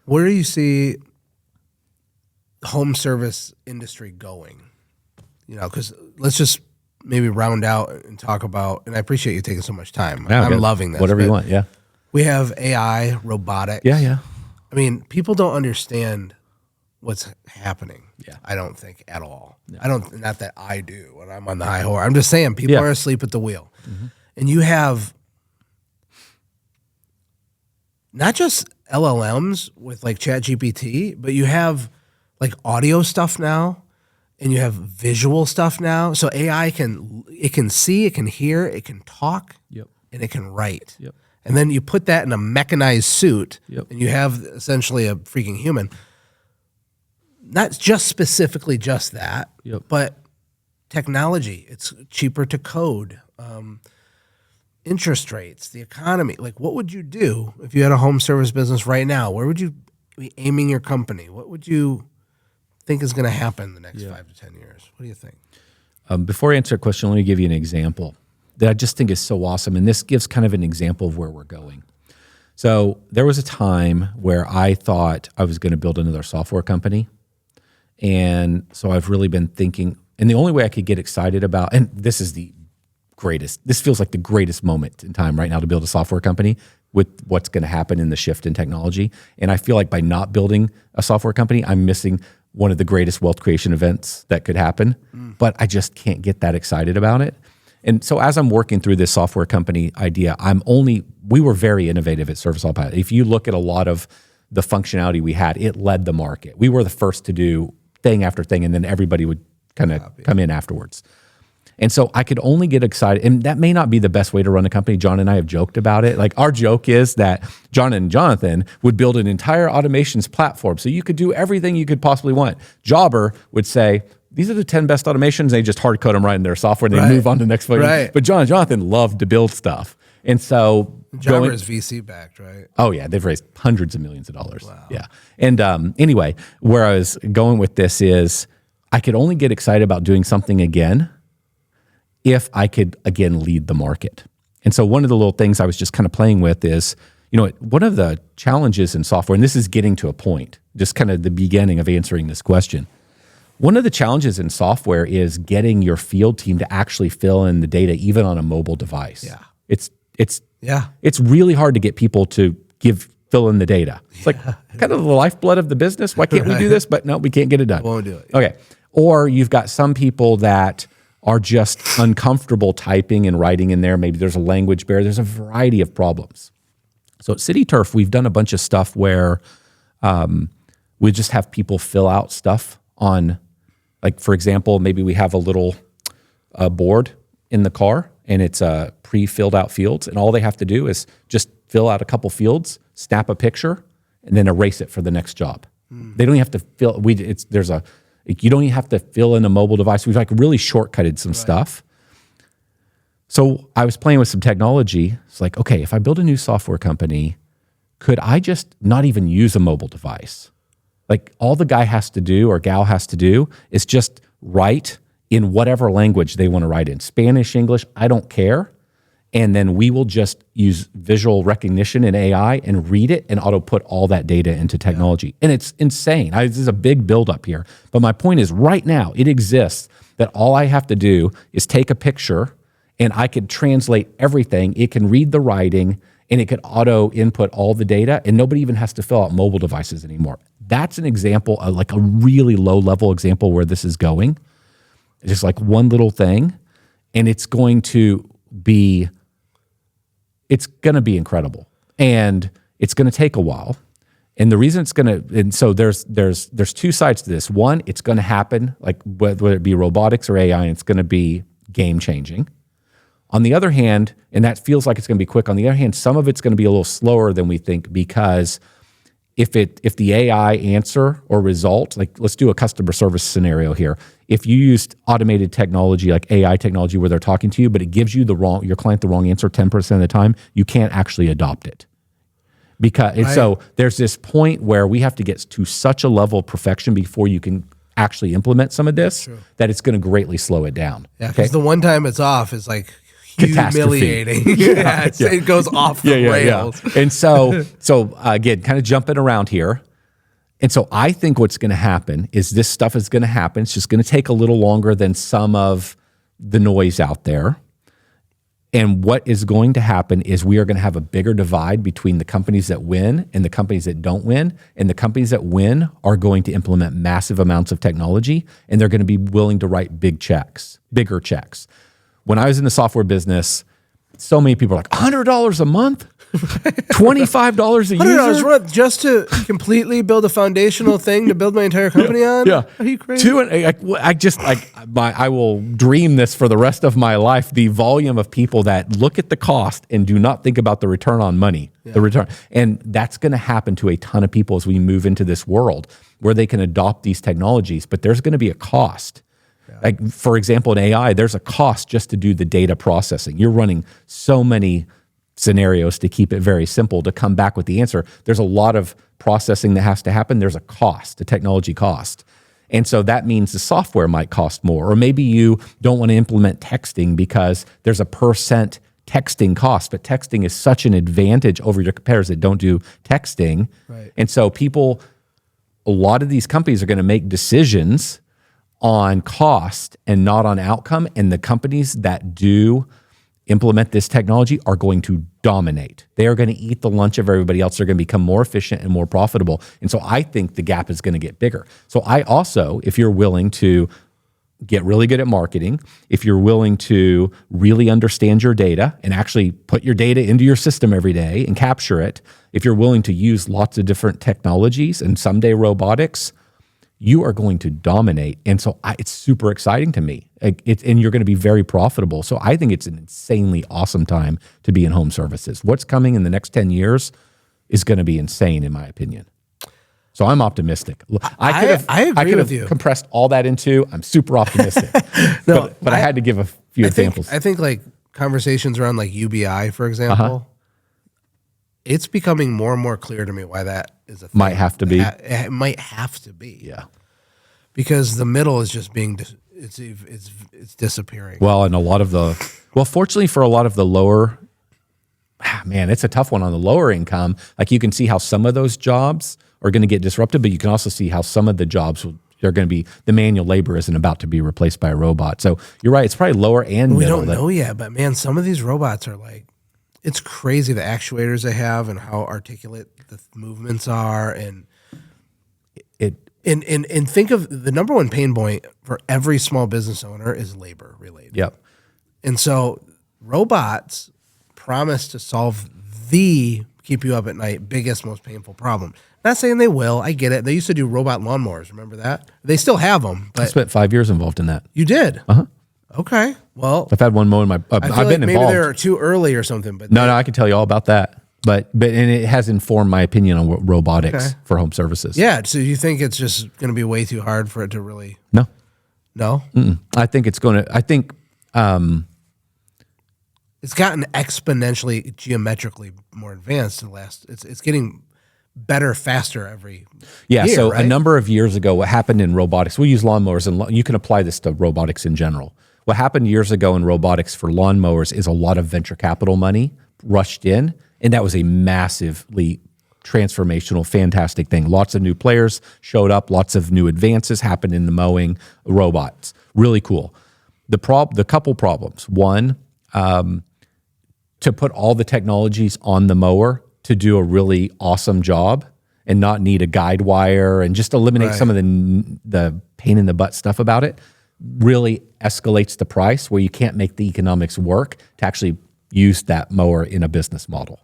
Where do you see the home service industry going? Because let's just maybe round out and talk about, and I appreciate you taking so much time. Yeah, I'm loving this. Whatever you want, yeah. We have AI, robotics. Yeah. I mean, people don't understand what's happening. Yeah. I don't think at all. No. Not that I do when I'm on the high horse. I'm just saying people are asleep at the wheel. Mm-hmm. And you have not just LLMs with like ChatGPT, but you have like audio stuff now, and you have visual stuff now. So AI can see, it can hear, it can talk, and it can write. Yep. And then you put that in a mechanized suit, and you have essentially a freaking human. Not just specifically just that, but technology. It's cheaper to code. Interest rates, the economy. Like, what would you do if you had a home service business right now? Where would you be aiming your company? What would you think is going to happen in the next 5 to 10 years? What do you think? Before I answer a question, let me give you an example that I just think is so awesome. And this gives kind of an example of where we're going. So there was a time where I thought I was going to build another software company. And so I've really been thinking, and the only way I could get excited about, and this feels like the greatest moment in time right now to build a software company with what's going to happen in the shift in technology. And I feel like by not building a software company, I'm missing one of the greatest wealth creation events that could happen, but I just can't get that excited about it. And so as I'm working through this software company idea, we were very innovative at Service Autopilot. If you look at a lot of the functionality we had, it led the market. We were the first to do thing after thing, and then everybody would kind of come in afterwards. And so I could only get excited, and that may not be the best way to run a company. John and I have joked about it. Like, our joke is that John and Jonathan would build an entire automations platform so you could do everything you could possibly want. Jobber would say, these are the 10 best automations. They just hard code them right in their software, and they move on to the next one. Right. But John and Jonathan loved to build stuff. And so Jobber is VC backed, right? Oh, yeah. They've raised hundreds of millions of dollars. Wow. Yeah. And anyway, where I was going with this is I could only get excited about doing something again if I could, again, lead the market. And so one of the little things I was just kind of playing with is, one of the challenges in software, and this is getting to a point, just kind of the beginning of answering this question. One of the challenges in software is getting your field team to actually fill in the data, even on a mobile device. Yeah. It's really hard to get people to fill in the data. It's like kind of the lifeblood of the business. Why can't we do this? But no, we can't get it done. Won't do it. Okay. Or you've got some people that are just uncomfortable typing and writing in there. Maybe there's a language barrier. There's a variety of problems. So at CityTurf, we've done a bunch of stuff where we just have people fill out stuff on, like, for example, maybe we have a little board in the car, and it's pre-filled out fields, and all they have to do is just fill out a couple fields, snap a picture, and then erase it for the next job. They don't even have to fill. You don't even have to fill in a mobile device. We've like really shortcutted some stuff. So I was playing with some technology. It's like, okay, if I build a new software company, could I just not even use a mobile device? Like all the guy has to do or gal has to do is just write in whatever language they want to write in. Spanish, English, I don't care. And then we will just use visual recognition and AI and read it and auto put all that data into technology. And it's insane. This is a big buildup here. But my point is right now it exists that all I have to do is take a picture and I could translate everything. It can read the writing and it could auto input all the data and nobody even has to fill out mobile devices anymore. That's an example, like a really low level example where this is going. It's just like one little thing and it's going to be incredible, and it's going to take a while. And the reason it's going to, and so there's two sides to this. One, it's going to happen, like whether it be robotics or AI, and it's going to be game changing. On the other hand, and that feels like it's going to be quick. On the other hand, some of it's going to be a little slower than we think because if the AI answer or result, like let's do a customer service scenario here. If you used automated technology like AI technology where they're talking to you, but it gives you your client the wrong answer 10% of the time, you can't actually adopt it. So there's this point where we have to get to such a level of perfection before you can actually implement some of this that it's going to greatly slow it down. Yeah, because the one time it's off is like humiliating. It goes off the rails. And so again, kind of jumping around here. And so I think what's going to happen is this stuff is going to happen. It's just going to take a little longer than some of the noise out there. And what is going to happen is we are going to have a bigger divide between the companies that win and the companies that don't win. And the companies that win are going to implement massive amounts of technology, and they're going to be willing to write bigger checks. When I was in the software business, so many people are like, $100 a month? $25 a year? $100 just to completely build a foundational thing to build my entire company on? Yeah. Are you crazy? I will dream this for the rest of my life. The volume of people that look at the cost and do not think about the return on money, the return. And that's going to happen to a ton of people as we move into this world where they can adopt these technologies, but there's going to be a cost. Like, for example, in AI, there's a cost just to do the data processing. You're running so many scenarios to keep it very simple to come back with the answer. There's a lot of processing that has to happen. There's a cost, a technology cost. And so that means the software might cost more. Or maybe you don't want to implement texting because there's a % texting cost, but texting is such an advantage over your competitors that don't do texting. Right. And so a lot of these companies are going to make decisions on cost and not on outcome. And the companies that do implement this technology are going to dominate. They are going to eat the lunch of everybody else. They're going to become more efficient and more profitable. And so I think the gap is going to get bigger. So I also, if you're willing to get really good at marketing, if you're willing to really understand your data and actually put your data into your system every day and capture it, if you're willing to use lots of different technologies and someday robotics, you are going to dominate. And so it's super exciting to me. And you're going to be very profitable. So I think it's an insanely awesome time to be in home services. What's coming in the next 10 years is going to be insane, in my opinion. So I'm optimistic. I could have compressed all that into, I'm super optimistic. but I had to give a few examples. I think like conversations around like UBI, for example, it's becoming more and more clear to me why that is a thing. Might have to be. It might have to be. Yeah. Because the middle is just being, it's disappearing. Well, and fortunately for a lot of the lower, man, it's a tough one on the lower income. Like you can see how some of those jobs are going to get disrupted, but you can also see how some of the jobs they're going to be, the manual labor isn't about to be replaced by a robot. So you're right. It's probably lower and we middle. We don't know yet, but man, some of these robots are like, it's crazy the actuators they have and how articulate the movements are. And think of the number one pain point for every small business owner is labor related. Yep. And so robots promise to solve the keep you up at night biggest, most painful problem. Not saying they will. I get it. They used to do robot lawnmowers. Remember that? They still have them. But I spent 5 years involved in that. You did? Uh-huh. Okay. Well, I've had one mow in my. I feel I've like been maybe involved. they're too early or something. But No, I can tell you all about that. But and it has informed my opinion on what robotics for home services. yeah. So you think it's just going to be way too hard for it to really? No. No. I think it's going to. I think. It's gotten exponentially, geometrically more advanced in the last. It's getting better, faster every Yeah. year, So right? a number of years ago, what happened in robotics? We use lawnmowers, and you can apply this to robotics in general. What happened years ago in robotics for lawnmowers is a lot of venture capital money rushed in, and that was a massively transformational, fantastic thing. Lots of new players showed up. Lots of new advances happened in the mowing robots. Really cool. The couple problems. One, to put all the technologies on the mower to do a really awesome job and not need a guide wire and just eliminate some of the pain in the butt stuff about it really escalates the price where you can't make the economics work to actually use that mower in a business model.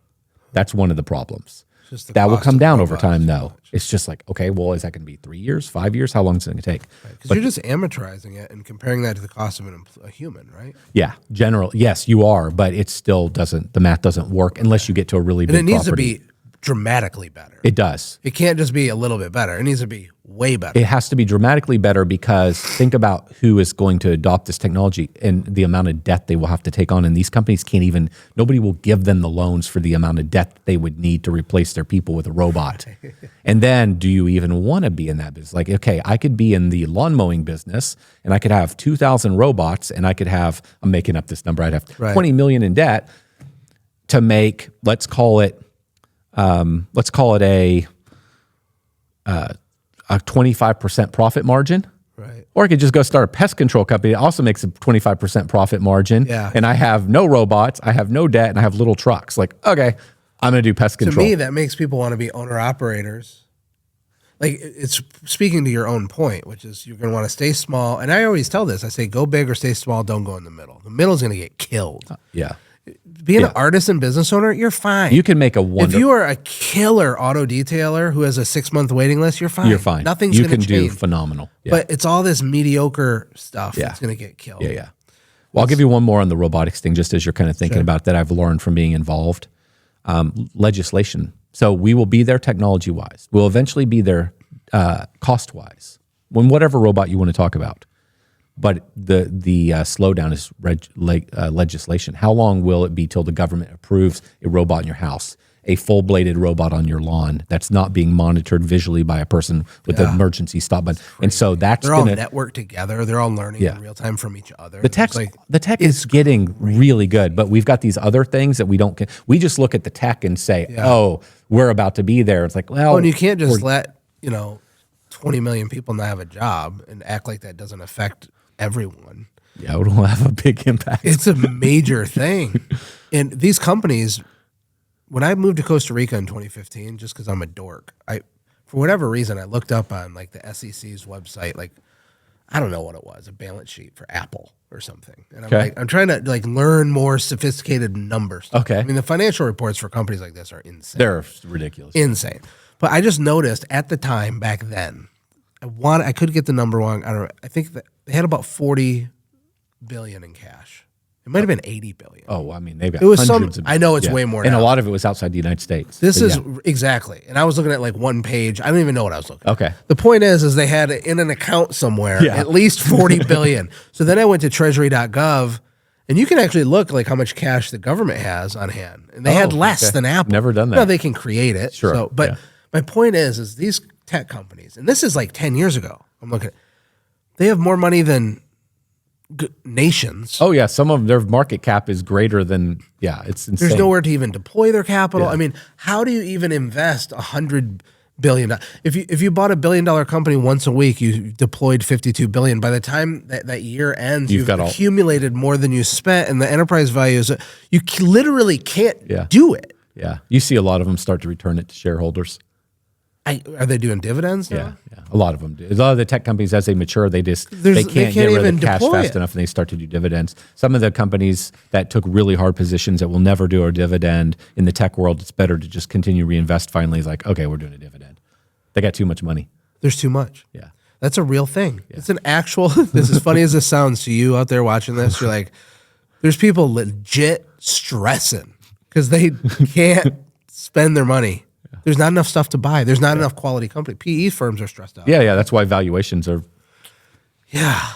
That's one of the problems. That will come down over time, though. It's just like, okay, well, is that going to be 3 years, 5 years? How long is it going to take? Because you're just amortizing it and comparing that to the cost of a human, right? Yeah, yes, you are, but it still doesn't. The math doesn't work unless you get to a really big And it needs property. to be dramatically better. It does. It can't just be a little bit better. It needs to be way better. It has to be dramatically better because think about who is going to adopt this technology and the amount of debt they will have to take on. And these companies nobody will give them the loans for the amount of debt they would need to replace their people with a robot. And then do you even want to be in that business? Like, okay, I could be in the lawn mowing business and I could have 2,000 robots and I could have, I'm making up this number, I'd have 20 million in debt to make, let's call it a 25% profit margin. Right. Or I could just go start a pest control company. It also makes a 25% profit margin. Yeah. And I have no robots, I have no debt, and I have little trucks. Like, okay, I'm going to do pest control. To me, that makes people want to be owner operators. Like, it's speaking to your own point, which is you're going to want to stay small. And I always tell this, I say, go big or stay small, don't go in the middle. The middle is going to get killed. Yeah. Being an artist and business owner, you're fine. You can make a If you are a killer auto detailer who has a 6-month waiting list, you're fine. You're fine. Nothing's You going to can change. do phenomenal. Yeah. But it's all this mediocre stuff that's going to get killed. Yeah. Well, I'll give you one more on the robotics thing, just as you're kind of thinking about that I've learned from being involved. Legislation. So we will be there technology-wise. We'll eventually be there cost-wise, when whatever robot you want to talk about. But the slowdown is legislation. How long will it be till the government approves a robot in your house, a full-bladed robot on your lawn that's not being monitored visually by a person with an emergency stop button? And so they're all networked together. They're all learning in real time from each other. The tech is getting really good, but we've got these other things that we don't. We just look at the tech and say, "Oh, we're about to be there." It's like, well, and you can't just let 20 million people not have a job and act like that doesn't affect everyone. Yeah, it'll have a big impact. It's a major thing. And these companies, when I moved to Costa Rica in 2015, just because I'm a dork, for whatever reason, I looked up on like the SEC's website, like, I don't know what it was, a balance sheet for Apple or something. And I'm trying to like learn more sophisticated numbers. Okay. I mean, the financial reports for companies like this are insane. They're ridiculous. Insane. But I just noticed at the time back then, I could get the number wrong. I don't know. I think that they had about 40 billion in cash. It might have been 80 billion. Oh, I mean, they've got hundreds of I know it's way more and now. a lot of it was outside the United States. This is exactly. And I was looking at like one page. I don't even know what I was looking at. Okay. The point is they had it in an account somewhere at least 40 billion. So then I went to treasury.gov and you can actually look like how much cash the government has on hand. And they had less than Apple. Never done that. No, they can create it. Sure. So, but my point is these tech companies, and this is like 10 years ago, I'm looking at, they have more money than nations. Oh yeah, some of their market cap is greater than it's insane. There's nowhere to even deploy their capital. I mean, how do you even invest $100 billion? If you bought $1 billion company once a week, you deployed $52 billion. By the time that year ends, you've accumulated more than you spent, and the enterprise value is you literally can't do it. Yeah, you see a lot of them start to return it to shareholders. Are they doing dividends now? Yeah. A lot of them do. A lot of the tech companies, as they mature, they can't get rid of the cash fast enough, and they start to do dividends. Some of the companies that took really hard positions that will never do a dividend in the tech world, it's better to just continue reinvest. Finally, it's like, okay, we're doing a dividend. They got too much money. There's too much. Yeah. That's a real thing. Yeah. It's an actual, this is funny as this sounds to you out there watching this. You're like, there's people legit stressing because they can't spend their money. Yeah. There's not enough stuff to buy. There's not enough quality company. PE firms are stressed out. Yeah. That's why valuations are. Yeah.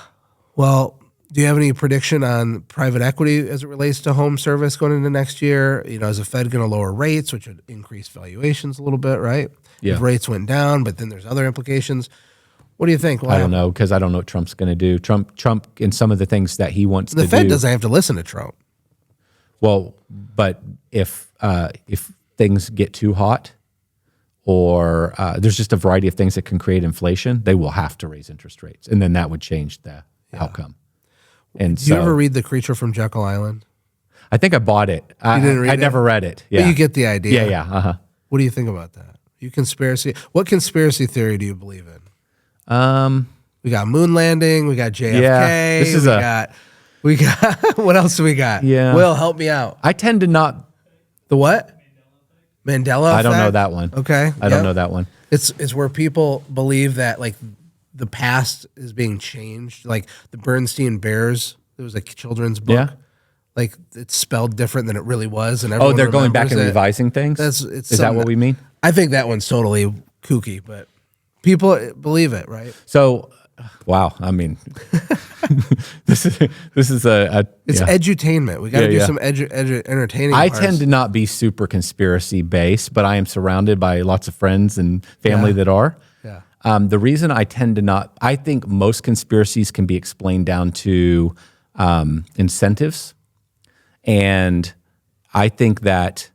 Well, do you have any prediction on private equity as it relates to home service going into next year? You know, is the Fed going to lower rates, which would increase valuations a little bit, right? Yeah. If rates went down, but then there's other implications. What do you think? I don't know, because I don't know what Trump's going to do. Trump, and some of the things that he wants to do. The Fed doesn't have to listen to Trump. Well, but if things get too hot, or there's just a variety of things that can create inflation, they will have to raise interest rates, and then that would change the outcome. And Did you ever read The Creature from Jekyll Island? I think I bought it. I never read it. Yeah, but you get the idea. Yeah. What do you think about that? What conspiracy theory do you believe in? We got moon landing. We got JFK. Yeah, we got. What else do we got? Yeah, Will, help me out. I tend to not. The what? Mandela effect? I don't know that one. Okay, I don't know that one. It's where people believe that like the past is being changed. Like the Bernstein Bears. There was a children's book. Yeah. Like it's spelled different than it really was, and they're going back and revising things. Is that what we mean? I think that one's totally kooky, but people believe it, right? So, wow. I mean, this is it's edutainment. We got to do some entertaining. I tend to not be super conspiracy based, but I am surrounded by lots of friends and family that are. Yeah. The reason I tend to not, I think most conspiracies can be explained down to incentives. And I think that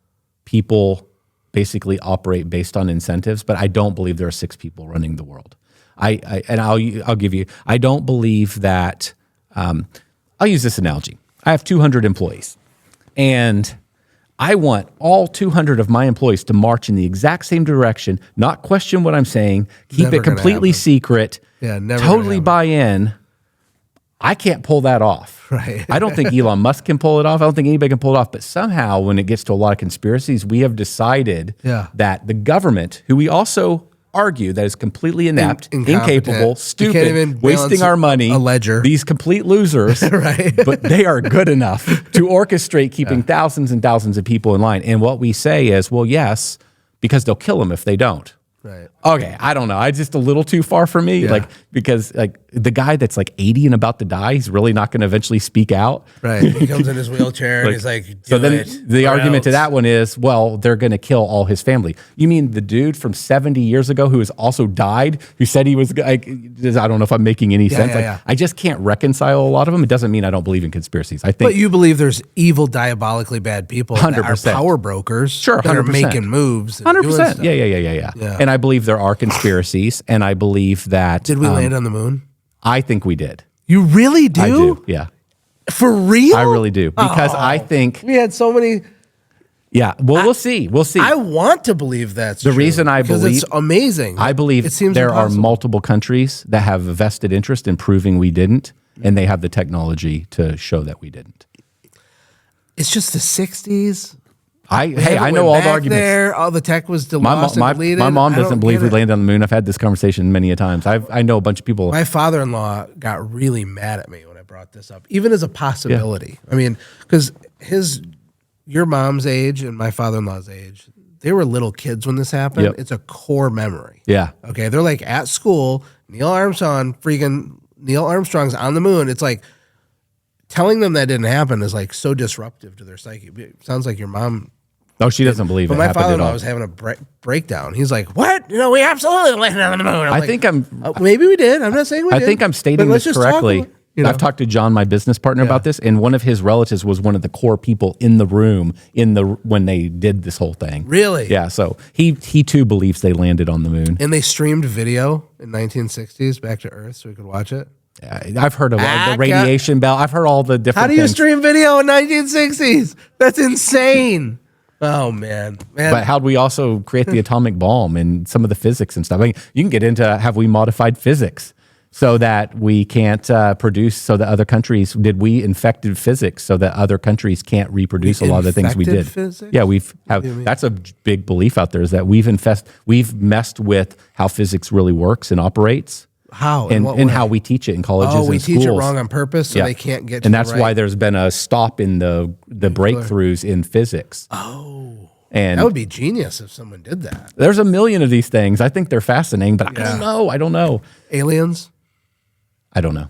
people basically operate based on incentives, but I don't believe there are 6 people running the world. I'll give you, I don't believe that, I'll use this analogy. I have 200 employees, and I want all 200 of my employees to march in the exact same direction, not question what I'm saying, keep it completely secret, totally buy in. I can't pull that off. Right. I don't think Elon Musk can pull it off. I don't think anybody can pull it off. But somehow, when it gets to a lot of conspiracies, we have decided that the government, who we also argue that is completely inept, incapable, stupid, wasting our money, a ledger, these complete losers, right? But they are good enough to orchestrate keeping thousands and thousands of people in line. And what we say is, well, yes, because they'll kill them if they don't. Right. Okay, I don't know. It's just a little too far for me. Yeah. Because the guy that's like 80 and about to die, he's really not going to eventually speak out. Right. He comes in his wheelchair and he's like, so then the argument to that one is, well, they're going to kill all his family. You mean the dude from 70 years ago who has also died, who said he was like, I don't know if I'm making any sense. I just can't reconcile a lot of them. It doesn't mean I don't believe in conspiracies. I think. But you believe there's evil, diabolically bad people 100%. that are power brokers. Sure, 100%. That are making moves. 100%. Yeah. And I believe there are conspiracies, and I believe that. Did we land on the moon? I think we did. You really do? I do, yeah. For real? I really do. Because I think. We had so many. Yeah, well, we'll see. We'll see. I want to believe that's the reason I believe. It's amazing. I believe it seems there impossible. are multiple countries that have a vested interest in proving we didn't, and they have the technology to show that we didn't. It's just the 60s. I know all the arguments. There, all the tech was lost and deleted. My mom doesn't believe we landed on the moon. I've had this conversation many a times. I know a bunch of people. My father-in-law got really mad at me when I brought this up, even as a possibility. Yeah. I mean, because your mom's age and my father-in-law's age, they were little kids when this happened. Yep. It's a core memory. Yeah. Okay, they're like at school. Neil Armstrong's on the moon. It's like telling them that didn't happen is like so disruptive to their psyche. It sounds like your mom. No, she doesn't believe it. But my father-in-law was having a breakdown. He's like, "What? No, we absolutely landed on the moon." Maybe we did. I'm not saying we did. I think I'm stating this correctly. I've talked to John, my business partner, about this, and one of his relatives was one of the core people in the room when they did this whole thing. Really? Yeah. So he too believes they landed on the moon. And they streamed video in 1960s back to Earth so we could watch it. I've heard of the radiation bell. I've heard all the different. How do you stream video in 1960s? That's insane. Oh, man. But how'd we also create the atomic bomb and some of the physics and stuff? I mean, you can get into, have we modified physics so that we can't produce, so that other countries, did we infected physics so that other countries can't reproduce a lot of the things we did? Physics? Yeah, that's a big belief out there, is that we've messed with how physics really works and operates. How? And how we teach it in colleges we and teach schools. it wrong on purpose so they can't get to And that's the right. why there's been a stop in the breakthroughs in physics. Oh, And that would be genius if someone did that. there's a million of these things. I think they're fascinating, but I don't know. Aliens? I don't know.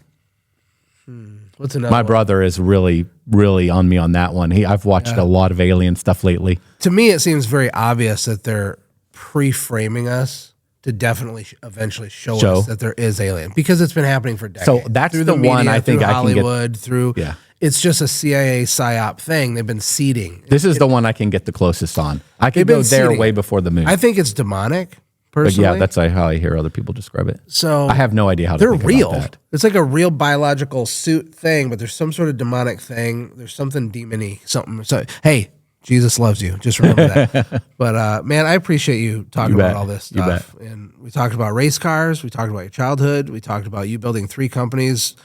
What's another My one? brother is really, really on me on that one. I've watched a lot of alien stuff lately. To me, it seems very obvious that they're pre-framing us to definitely eventually show us that there is alien, because it's been happening for decades. So that's through the media, one I think through I can get- Hollywood, through it's just a CIA psyop thing. They've been seeding. This is the one I can get the closest on. I could They've been go there seeding way it. before the moon. I think it's demonic, But personally. yeah, that's how I hear other people describe it. So I have no idea how to they're think real. about that. It's like a real biological suit thing, but there's some sort of demonic thing. There's something demony, something. So hey, Jesus loves you. Just remember that. But man, I appreciate you talking You about bet. all this You stuff. And we talked about race cars. We talked about your childhood. We talked about you building 3 companies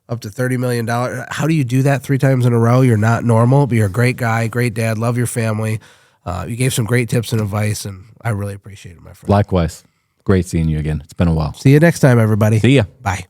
up to $30 million. How do you do that 3 times in a row? You're not normal, but you're a great guy, great dad, love your family. You gave some great tips and advice, and I really appreciate it, my friend. Likewise. Great seeing you again. It's been a while. See you next time, everybody. See ya. Bye.